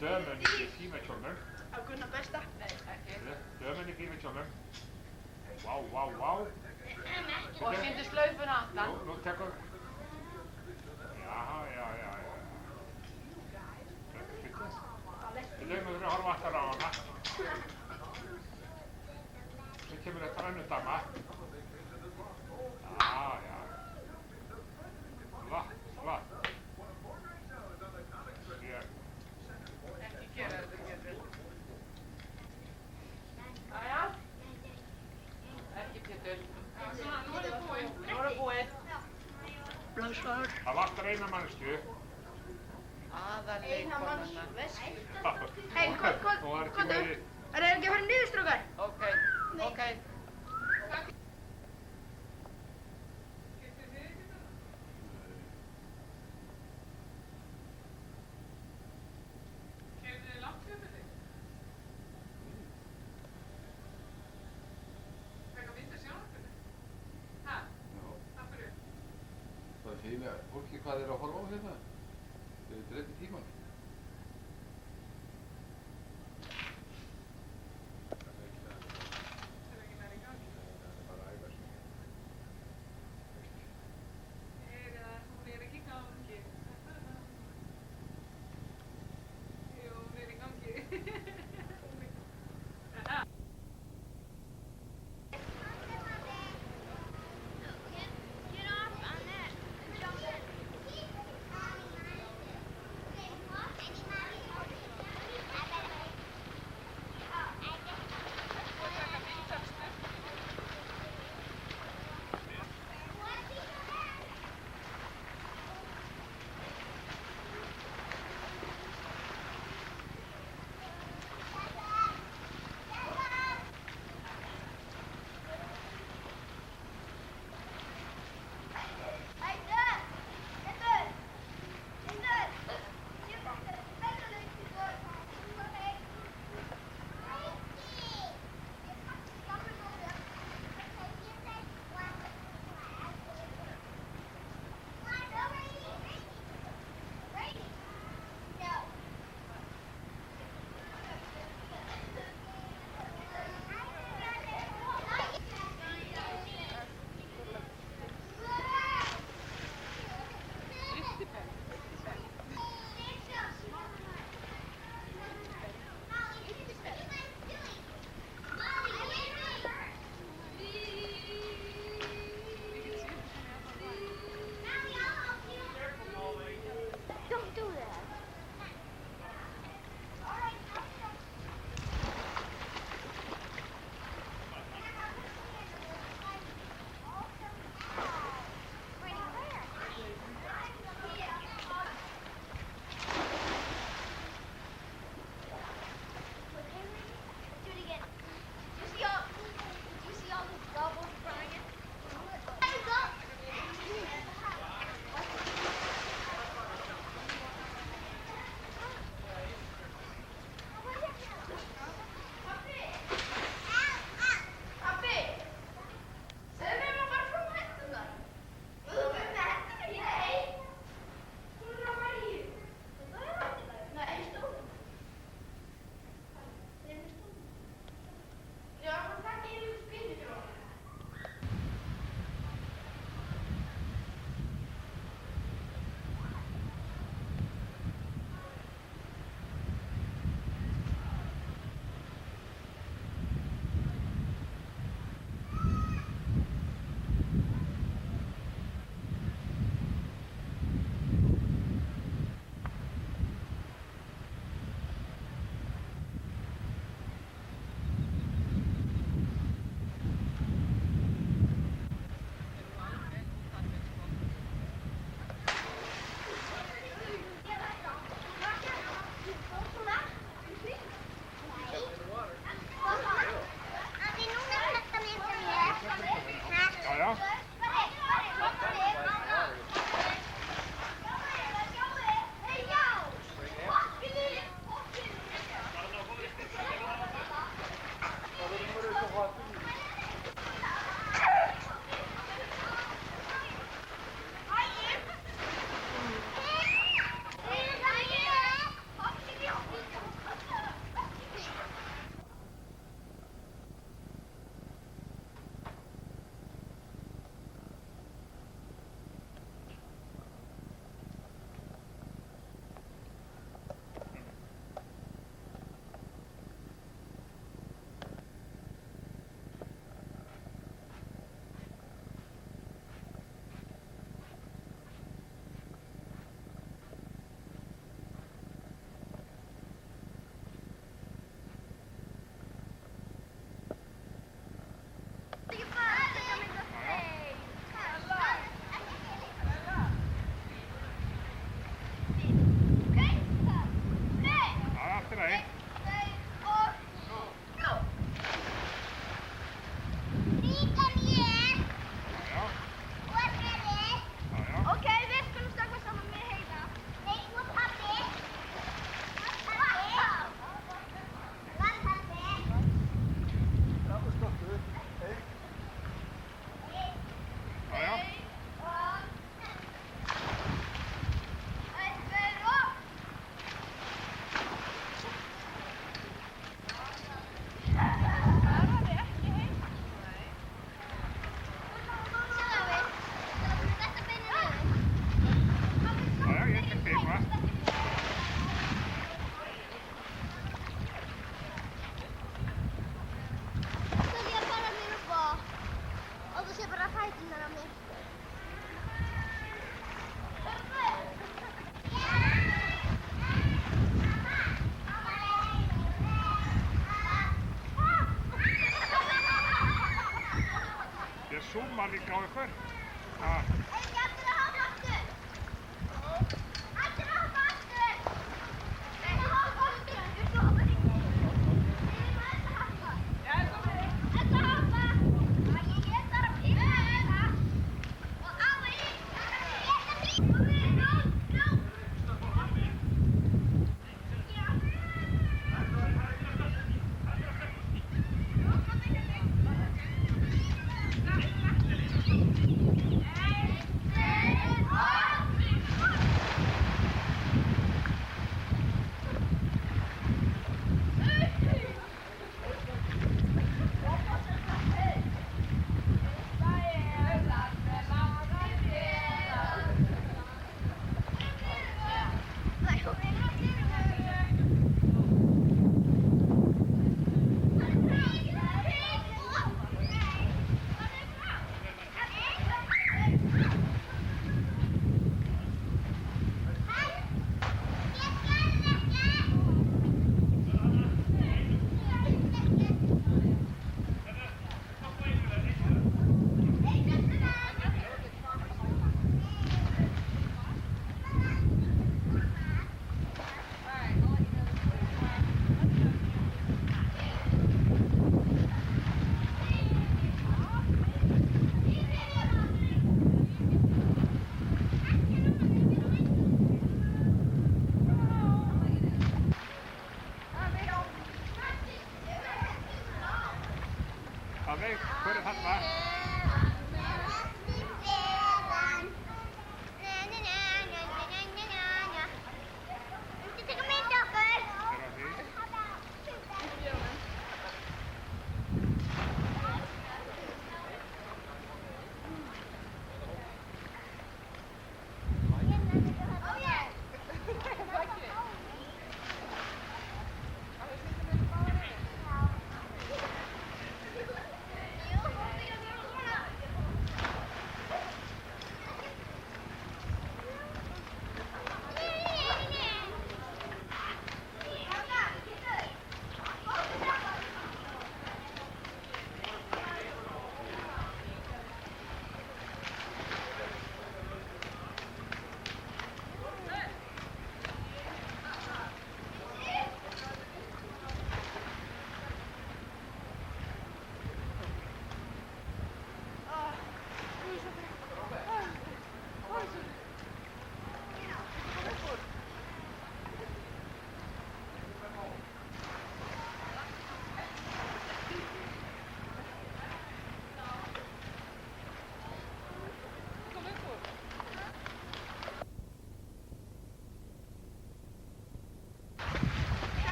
S9: dömunni í fína kjólnum.
S5: Á Gunnar besta? Nei, ekki.
S9: Dömunni í fína kjólnum. Vá, vá, vá.
S5: Og sýndu slaufuna aftan.
S9: Nú tekur... Já. Við leifum að horfa aftur á hana. Svo kemur þetta önnur dama. Já. Flott.
S5: Ekki gera þetta, Pétur. Jæja. Ekki, Pétur. Nú er það búið.
S6: Blóðsvar.
S9: Það vantar eina mannsku.
S5: Eina manns vesku.
S7: Hei, komdu. Er það ekki að fara niður, strókar?
S5: Ok. Keyrðu þið langt fyrir þig? Fekk að mynda sjónvarpinu? Ha? Af hverju?
S3: Það segir fólki hvað þeir eru að horfa á hérna. Þeir dreyti tíman.
S9: var líka á ykkur. Já. Alveg, hver er þarna?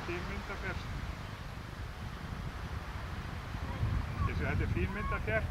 S9: fín mynd af þér. Þetta er fín mynd af þér.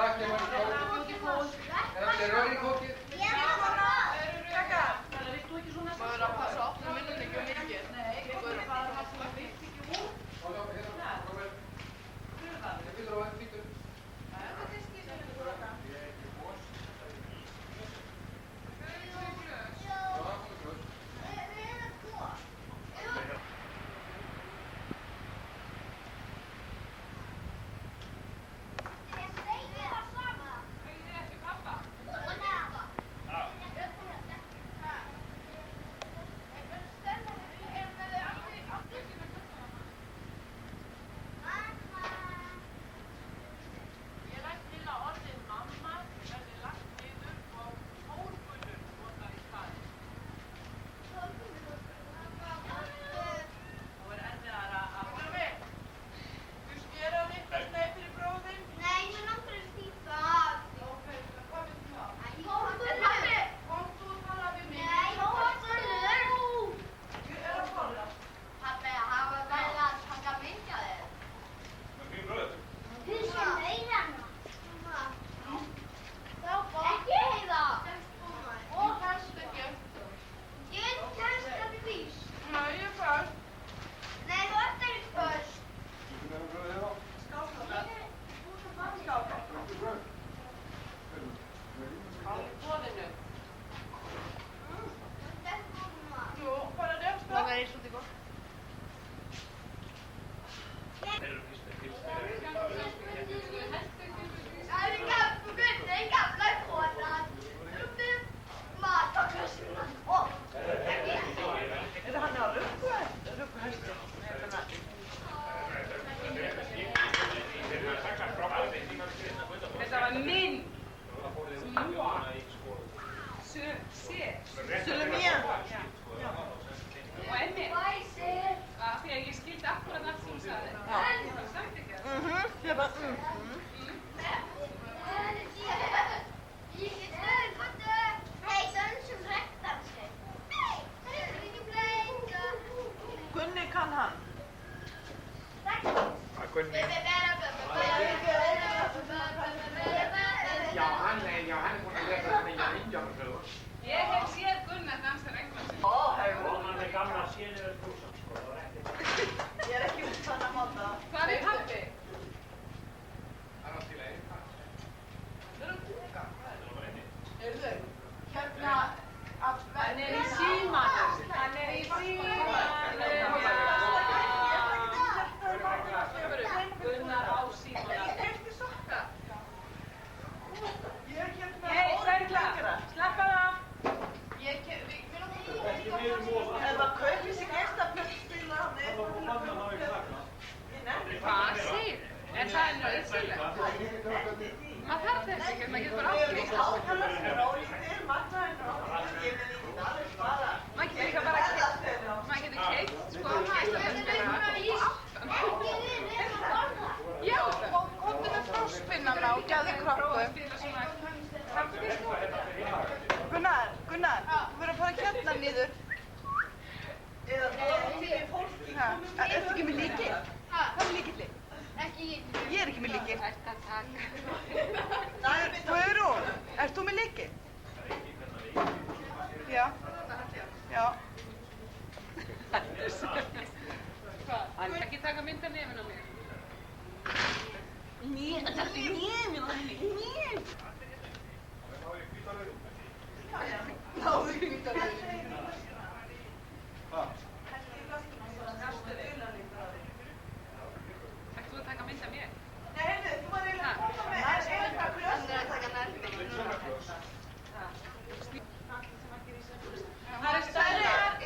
S3: takk, ég var í kók. Er það rauð í kókið?
S5: Maður er að passa að opna minnutekki og mikið. Nei, þú er að fara að opna mikið úr.
S3: Robert. Ég fylgur á einn fítur.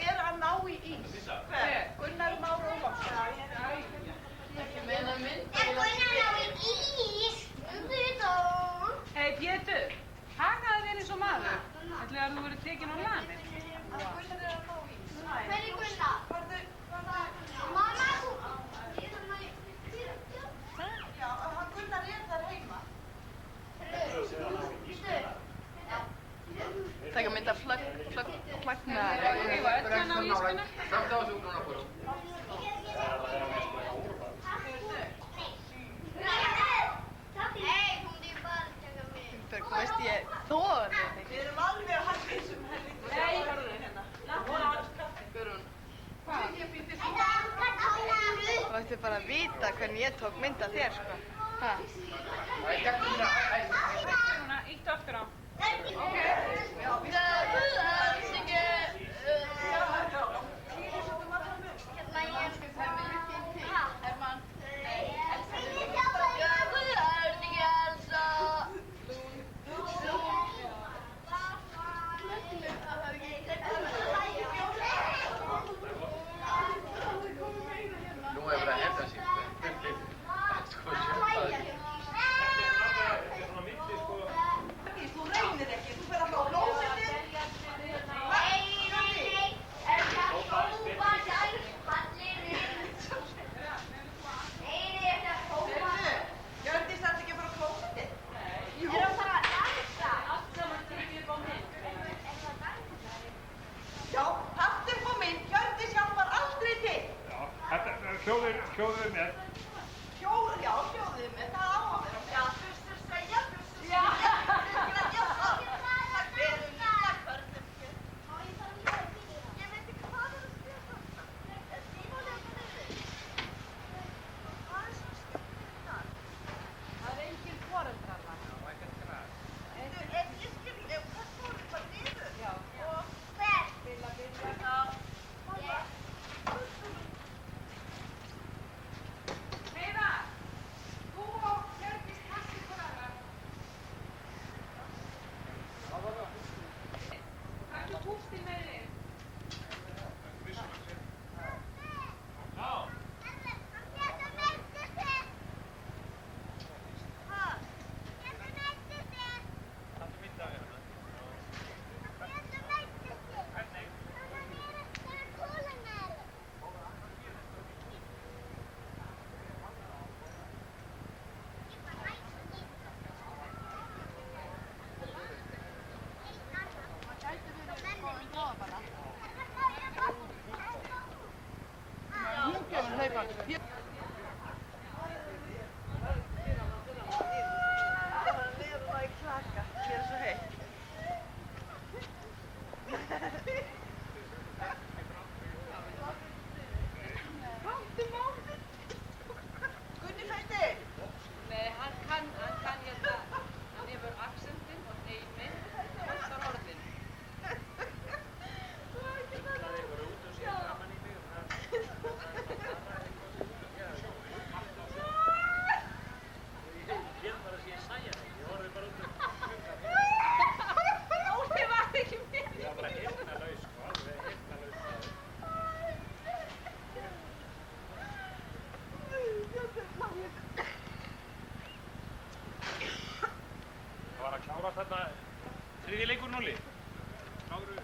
S1: Gunnar ná í ís.
S7: máttu bara vita hvernig ég tók mynd af þér, sko. Ha?
S5: Núna, íttu aftur á. Hermann.
S3: Nú er bara að hefna sig. Sko, sjöpaði.
S1: Þú reynir ekki, þú fer alltaf á klósettið. Hjördís þarf ekki að fara á klósettið? Jú. Er að fara að dansa? Allt saman tekið upp á mynd. Já, haft upp á mynd. Hjördís hjálpar aldrei til.
S9: Já, þetta, hljóðið með.
S1: Já, hljóðið með, það á að vera. Já, bussur segja, bussur segja. Já. Takk fyrir, takk börnum. Ég veit ekki hvað er að spila það. Er símalega það niður? Hvað er svo skemmtilegt? Það er engin foreldrar þarna. Já, ekkert græs. Ég skil, hvað fóru bara niður? Já. Og hver? Spila. Já. Mamma. Heiða, þú og Hjördís passið hvort aðra. Taktu pústinn með þig. Nei, hann kann hérna, hann hefur accentinn og heiminn og þessar orðin. Óli var ekki með.
S9: Það var heyrnarlaus, sko, alveg heyrnarlaus. Það var að klára þarna þriðji leikur núli. Kláru.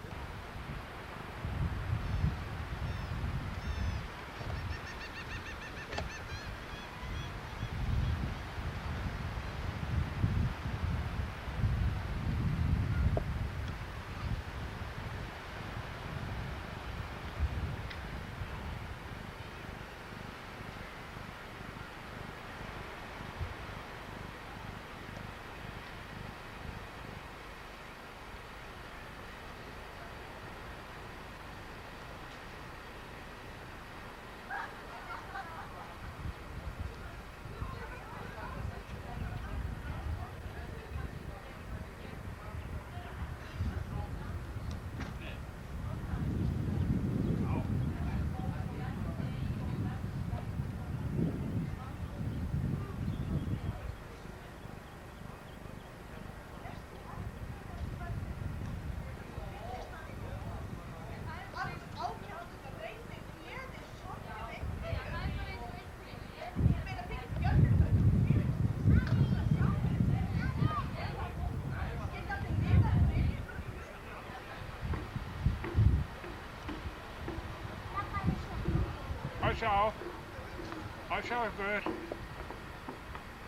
S9: Á sjá ykkur.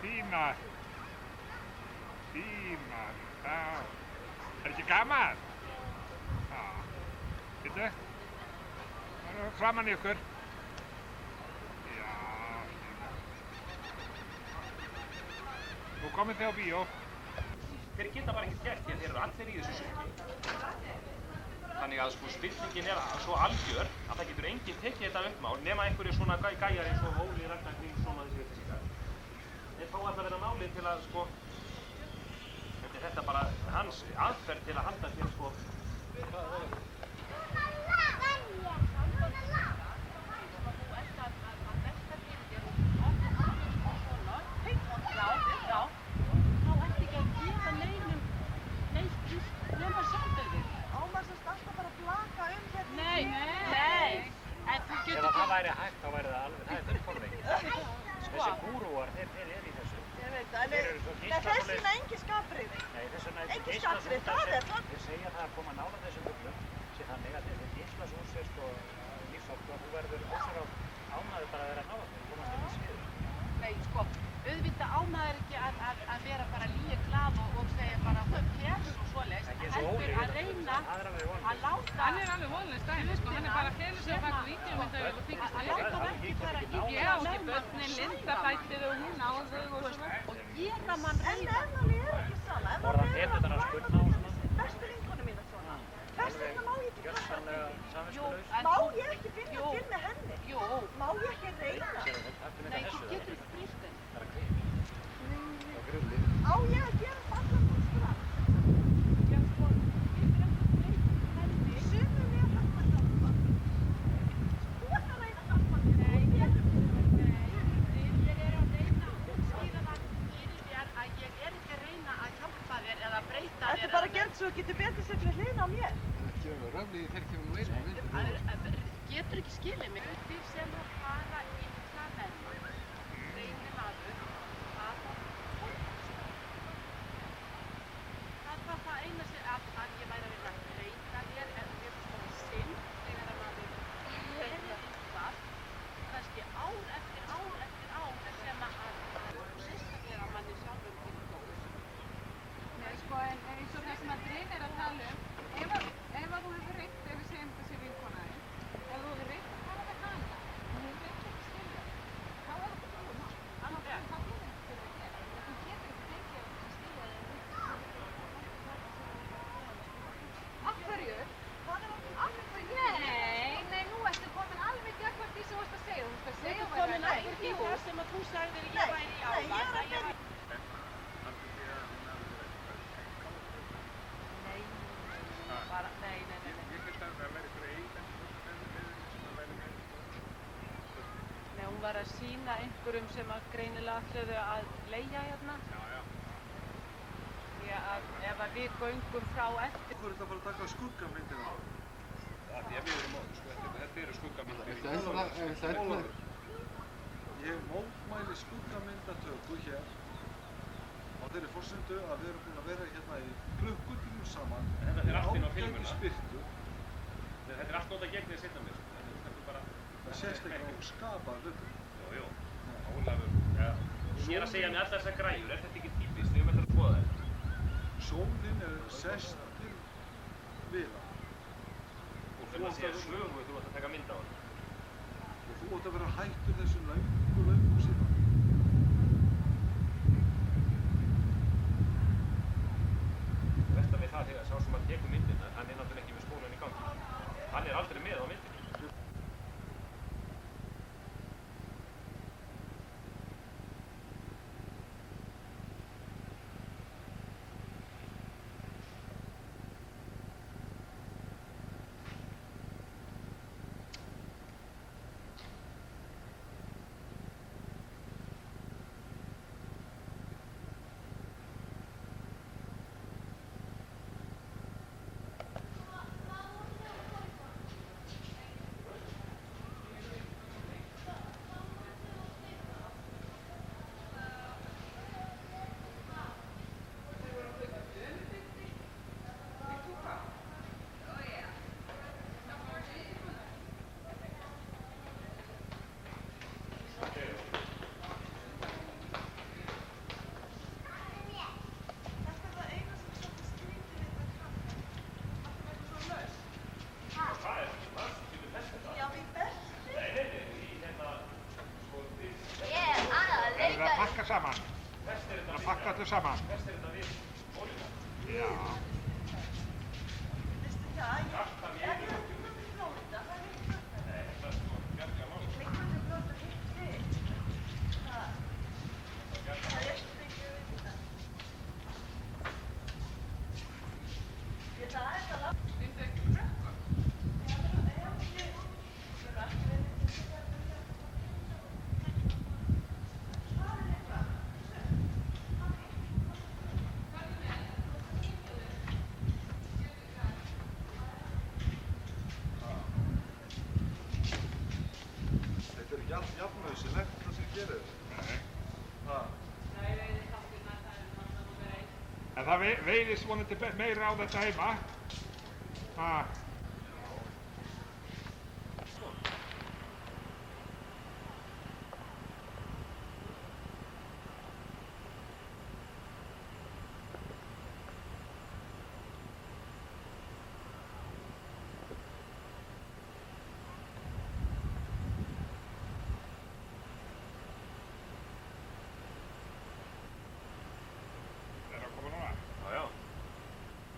S9: Fínar. Já. Er ekki gaman? Já. Býttu. Framan í ykkur. Já, fínar. Nú komið þið á bíó.
S4: Þeir geta bara ekkert gert því að þeir eru allir í þessu sukki. Þannig að sko spillingin svo algjör að það getur enginn tekið þetta uppmál nema einhverju svona gæjar eins og Óli Ragnar Grímsson og þessi upplýsingar. Þeir fá alltaf vera málið til að sko, þetta er bara hans aðferð til að halda til sko.
S8: Ef það væri hægt, þá væri það alveg, það er fullkomlega. Þessi gúrúar, þeir eru í þessu.
S1: Ég veit það, þess vegna engin skapbrigði.
S8: Nei, þess vegna
S1: engin skapbrigði, það er það.
S8: Þeir segja það að koma nála þessum fuglum, sé þannig að þeir geislast úr sér sko lífsátt og þú verður ósverð ánæður bara að vera nála þeir, komast inn í sviður.
S6: Nei, sko, auðvitað ánæður ekki að vera bara líka glað og segja bara hér og svoleiðis. Heldur að reyna að láta...
S5: Hann er alveg vonlaus dæmi, sko, hann er bara að fela sig að baka vídeómyndavél og þykist að
S6: láta það ekki fara í
S5: Ég á ekki börnin, Linda fættið og hún á þau og svona.
S6: Og gera mann reyna.
S1: En ef mann er ekki svona, ef
S8: mann reyna
S1: bestu vinkonu mína svona, þess vegna má ég ekki kalla
S8: samviskulaus.
S1: Má ég ekki finna til með henni?
S6: Jú.
S1: Má ég ekki reyna?
S6: Nei, þú getur ekki brýst henni.
S8: Það er að kvið.
S1: Á ég að gera falla fólkstra?
S6: Já, sko, ég er ekki breyst henni.
S1: Sumum við að hjálpa hjálpa. Þú ert að reyna að hjálpa þér.
S6: Nei, ég er að reyna að útskýra það fyrir þér að ég er ekki að reyna að hjálpa þér eða breyta þér.
S1: Þetta er bara gert svo að getur betur sig fyrir hlýna á mér.
S6: Getur ekki skilið mig. Hlutir sem að fara illa með maður, reynir maður, það var fólkstar. Það var það eina sem að ég væri að reyna að breyta þér en mér finnst það synd þegar að maður reynir eitthvað, kannski ár eftir ár sem að sérstaklega manni sjálfum til góðs.
S5: Nei, sko, en eins og það sem að Dryn er að tala ef að þú hefur reynt, ef við segjum þessi vinkona þín, ef þú hefur reynt að tala við hana og hún reynt ekki skilja, þá er það bara mál. Annars er það ekki fyrir að gera. Þú getur ekki fengið að skilja þig. Af hverju? Nei, nú ertu komin alveg gagnvart því sem þú varst að segja. Þú varst að segja
S6: Þú komin alveg í það sem að þú sagðir ég væri í áðan. Hún var að sýna einhverjum sem að greinilega ætluðu að leigja hérna. Því að ef að við göngum frá eftir...
S3: Þú ert að fara að taka skuggamyndina á.
S4: Það er við erum á, sko, þetta eru skuggamyndir.
S3: Ólafur, ég mótmæli skuggamyndatöku hér á þeirri forsendu að við erum búin að vera hérna í klukkutímum saman
S4: Þetta er allt inn á filmuna.
S3: ágætis birtu.
S4: Þetta er allt nota gegn því að setja mér, sko. Þetta er bara...
S3: Það sést ekki á skapað hlutum.
S4: Jú. Ólafur, ja. Ég er að segja með allar þessar græjur, er þetta ekki típist? Við höfum eftir að skoða þetta.
S3: Sólin er sest til viða.
S4: Og þegar maður segja sögu, þú átt að taka mynd á hann.
S3: Og þú átt að vera hættur þessu löngu síðan.
S4: Versta við það þegar sá sem að tekur myndina, hann er náttúrulega ekki með skólan í gangi. Hann er aldrei með á myndinni.
S9: Saman. Það pakka allir saman. Já.
S3: Þetta er ekki allt jafnauðsynlegt það sem gerir. Ha.
S9: En það veiðist vonandi meira á þetta heima. Ha. Er það komið núna?
S4: Já, já.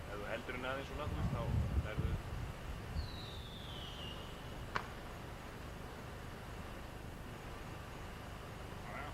S4: Ef þú heldur henni aðeins svona, þú veist, þá lærðu...
S9: Já, já.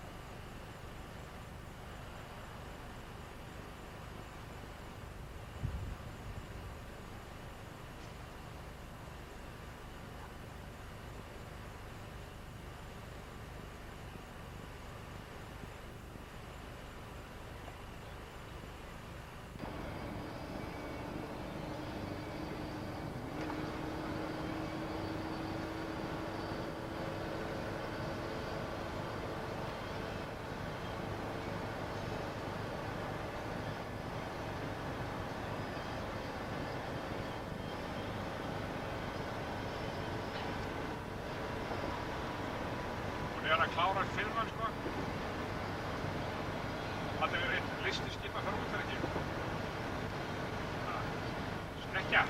S9: Hún er að klára firman, sko. Þetta er einn listi skipa förmundar ekki. Snekkja.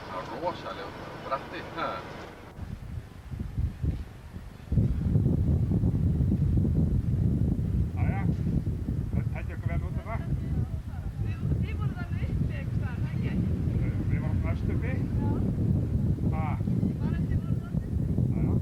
S3: Það var rosalega bratti. Ha.
S9: Jæja, það tekja ykkur vel út af það.
S5: Þið voruð alveg uppi einhvers staðar, það ekki?
S9: Við vorum næst uppi. Ha.
S5: Bara þið voruð þarna?
S9: Jæja.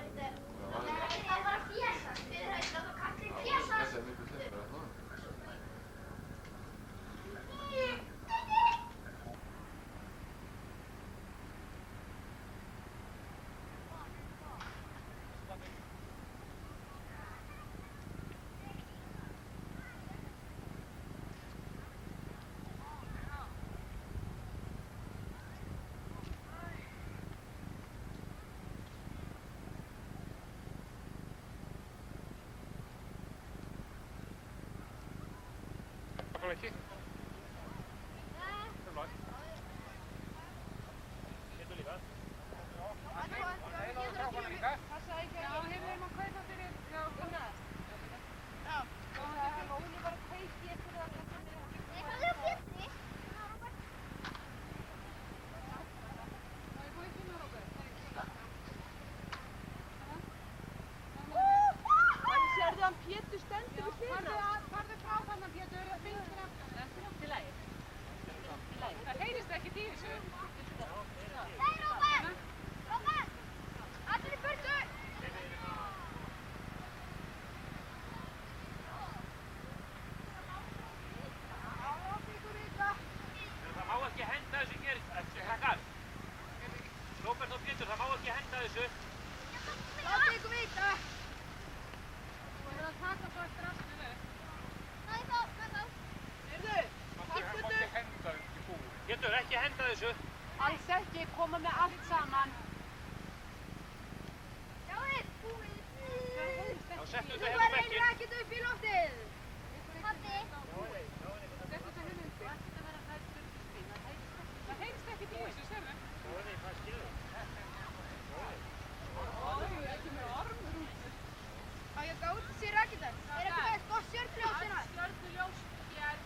S1: Það var að fjæsast, við höfum að kallið fjæsast.
S3: Þetta er miklu þinnara, það.
S9: Kom ekki.
S4: Getur líka.
S5: Passa ekki að við erum að kaupa fyrir Gunnar. Já. Óli var að kaupa í eftir það.
S1: Það er fjöldni.
S5: Má ég búið ekki með Róbert?
S1: Sérðu hann Pétur stendur við hliðina?
S5: Farðu frá þannig Pétur, það finnst þér aftur. Til lagi. Það heyrist ekkert í þessu.
S1: Nei, Róbert! Róbert! Allir í burtu!
S4: Það má ekki henda þessu krakkar. Róbert og Pétur, það má ekki henda þessu.
S1: Látið ykkur vita!
S5: Þú verður að taka svo eftir aftur upp.
S1: Hvað þá? Heyrðu,
S9: Það má ekki henda í búið.
S4: Pétur, ekki henda þessu.
S5: Alls ekki, koma með allt saman.
S1: sjáið, búið.
S4: Þá settu
S1: Þú
S4: þetta hérna á
S1: reynir
S4: bekkinn.
S1: ekkert upp í loftið. Pabbi.
S5: Settu þetta hérna undir. Það heyrist ekkert í þessu, sérðu? Ekki með ormur út.
S1: Á ég að gáta sér raketar? Er ekki með gott stjörnljós hérna?
S5: Stjörnuljós, hér.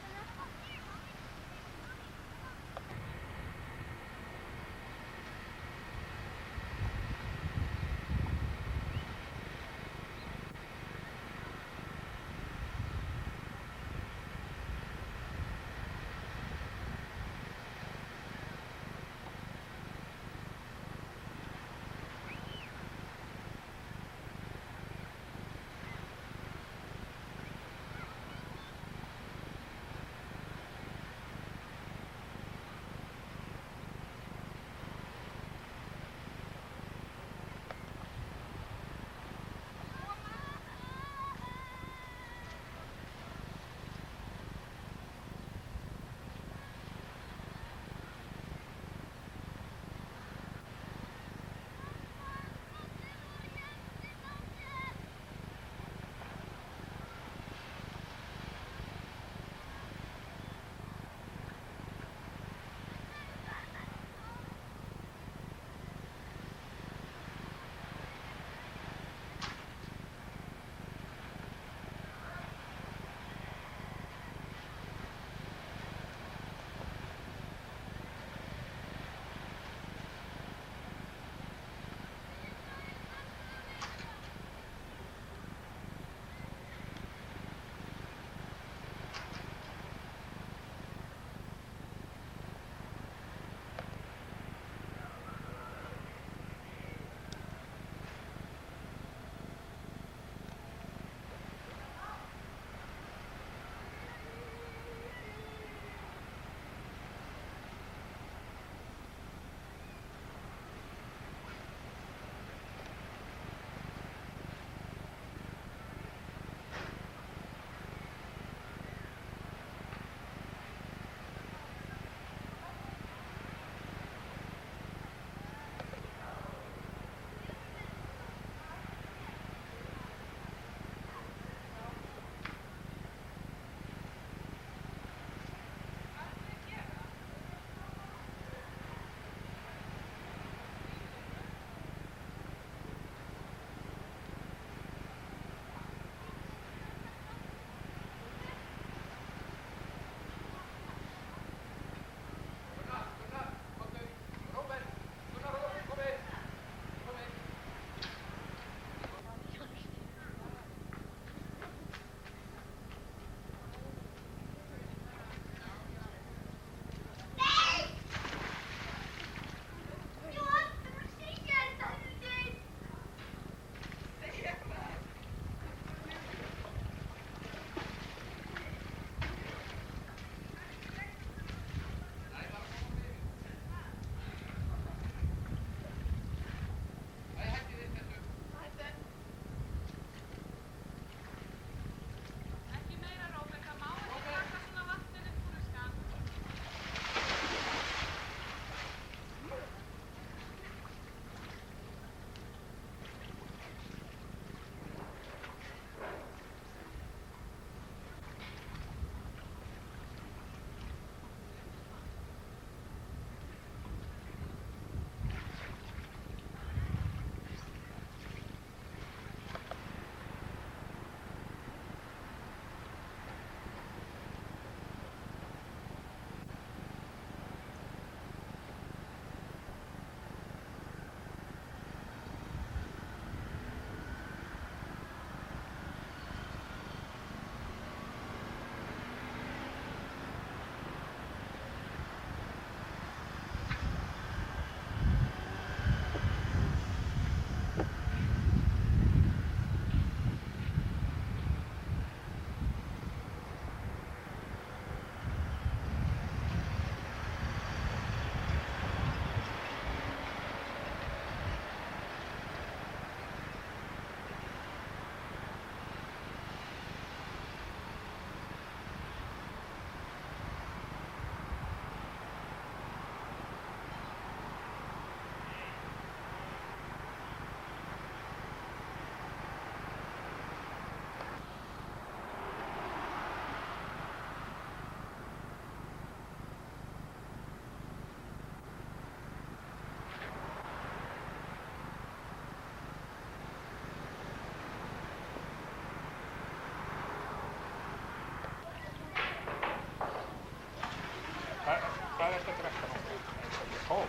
S9: Coke.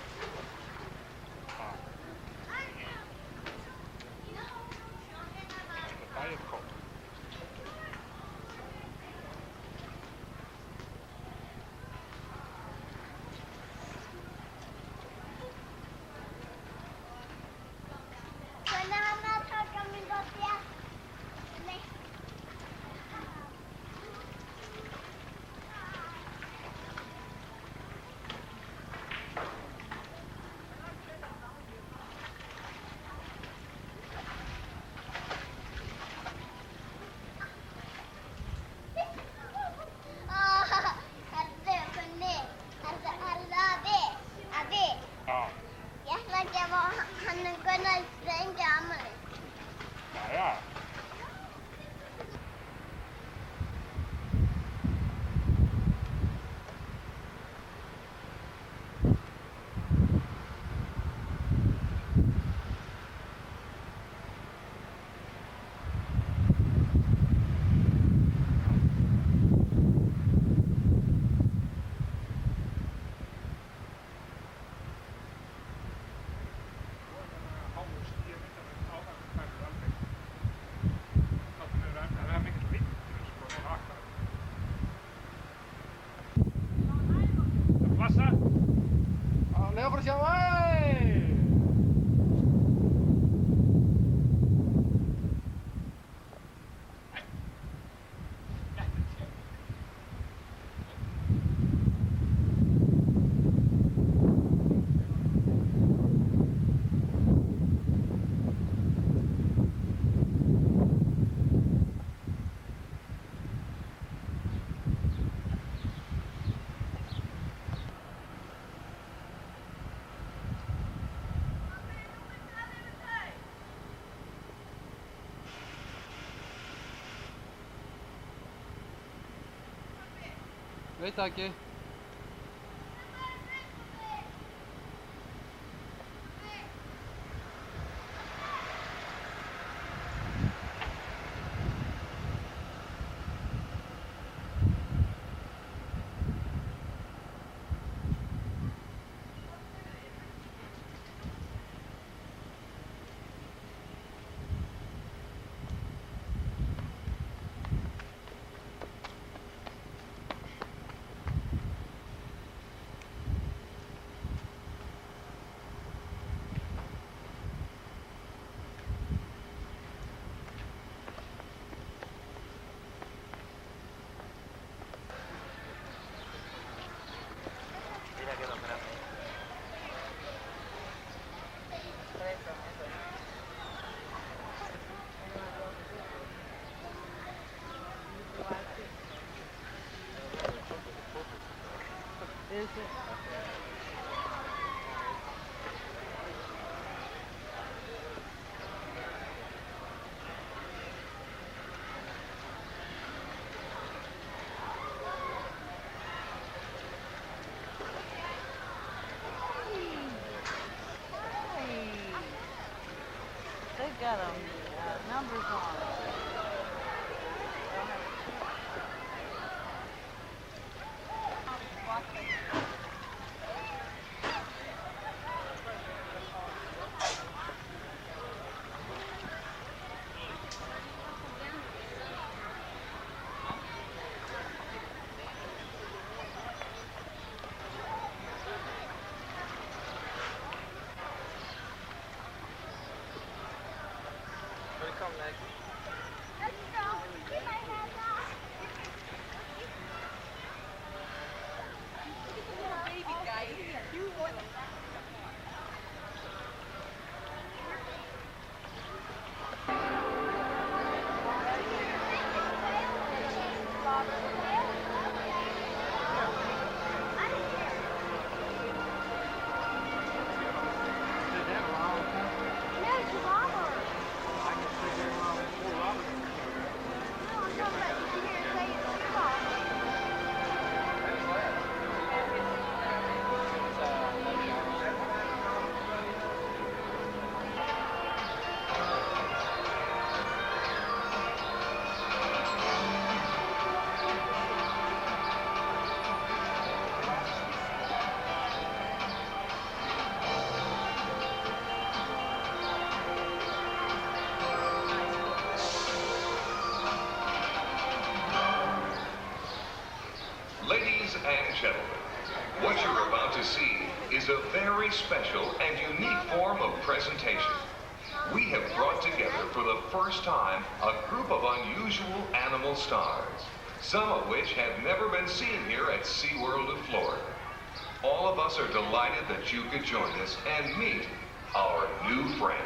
S9: The Diet Coke. Já,
S7: Ég ætla að gefa hann Gunnar drengi afmæli.
S9: jæja. Leo for að sjá, Veit það ekki.
S1: They've got numbers on it.
S7: No, it's Robert.
S10: gentlemen, what you're about to see is a very special and unique form of presentation. We have brought together for the first time a group of unusual animal stars, some of which have never been seen here at SeaWorld of Florida. All of us are delighted that you could join us and meet our new friends.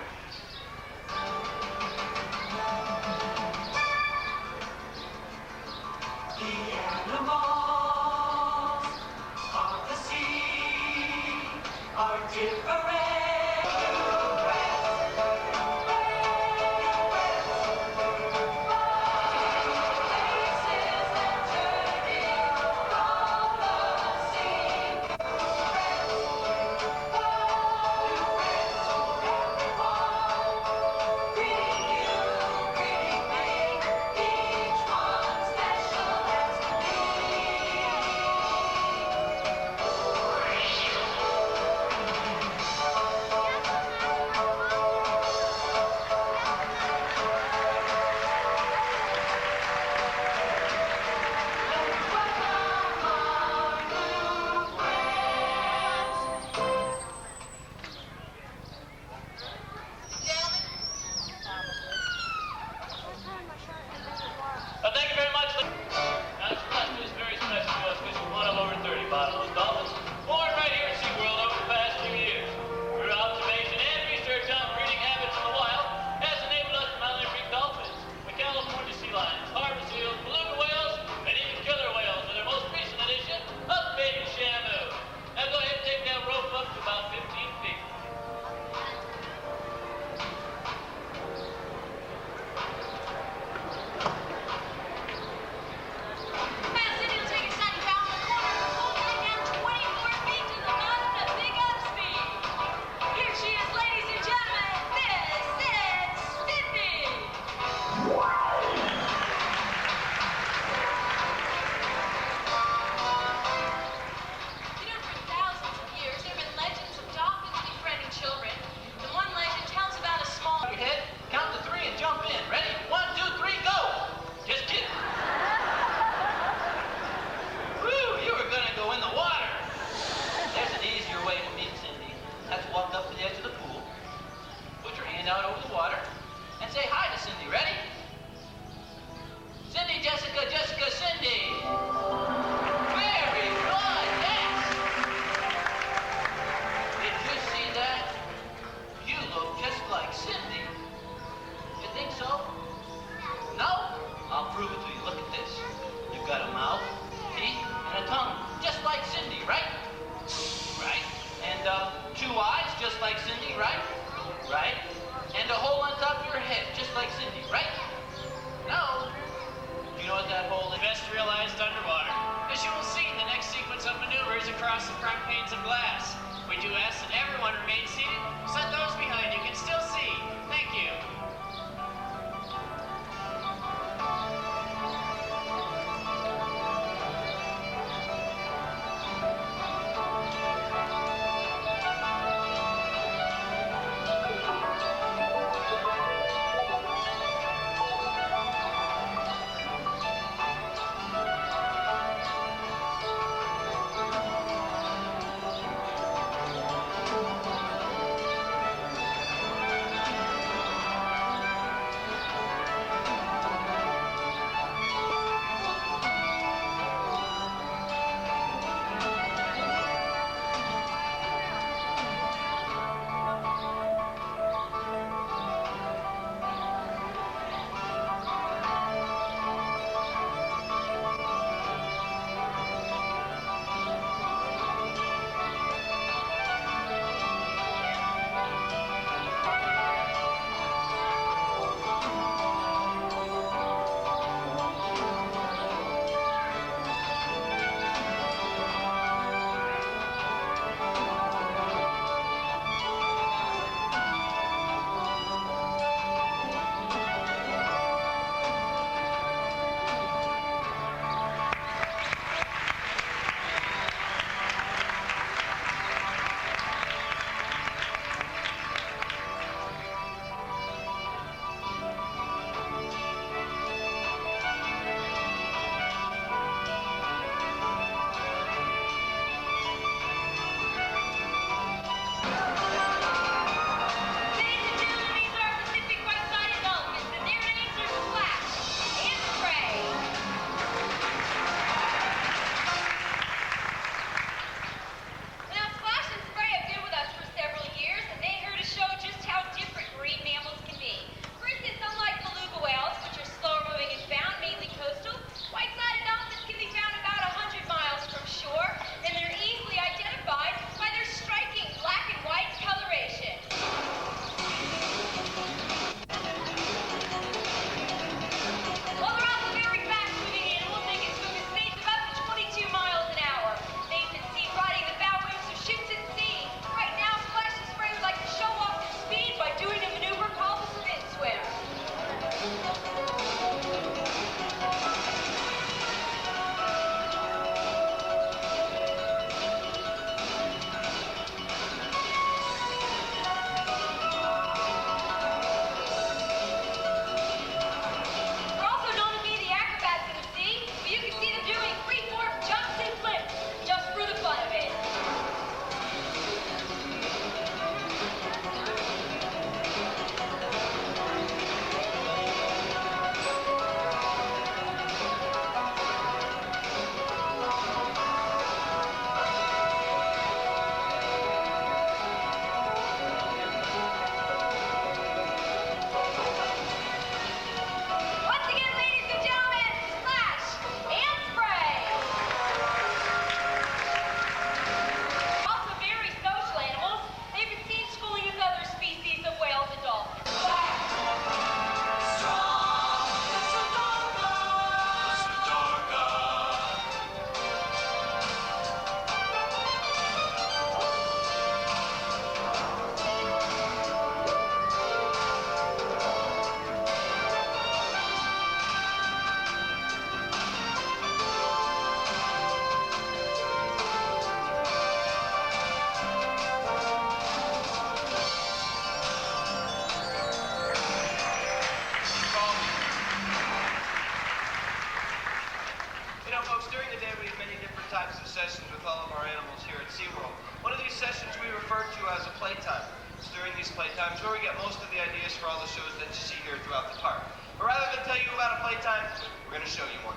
S11: referred to as a playtime. It's during these playtimes where we get most of the ideas for all the shows that you see here throughout the park. But rather than tell you about a playtime, we're going to show you one.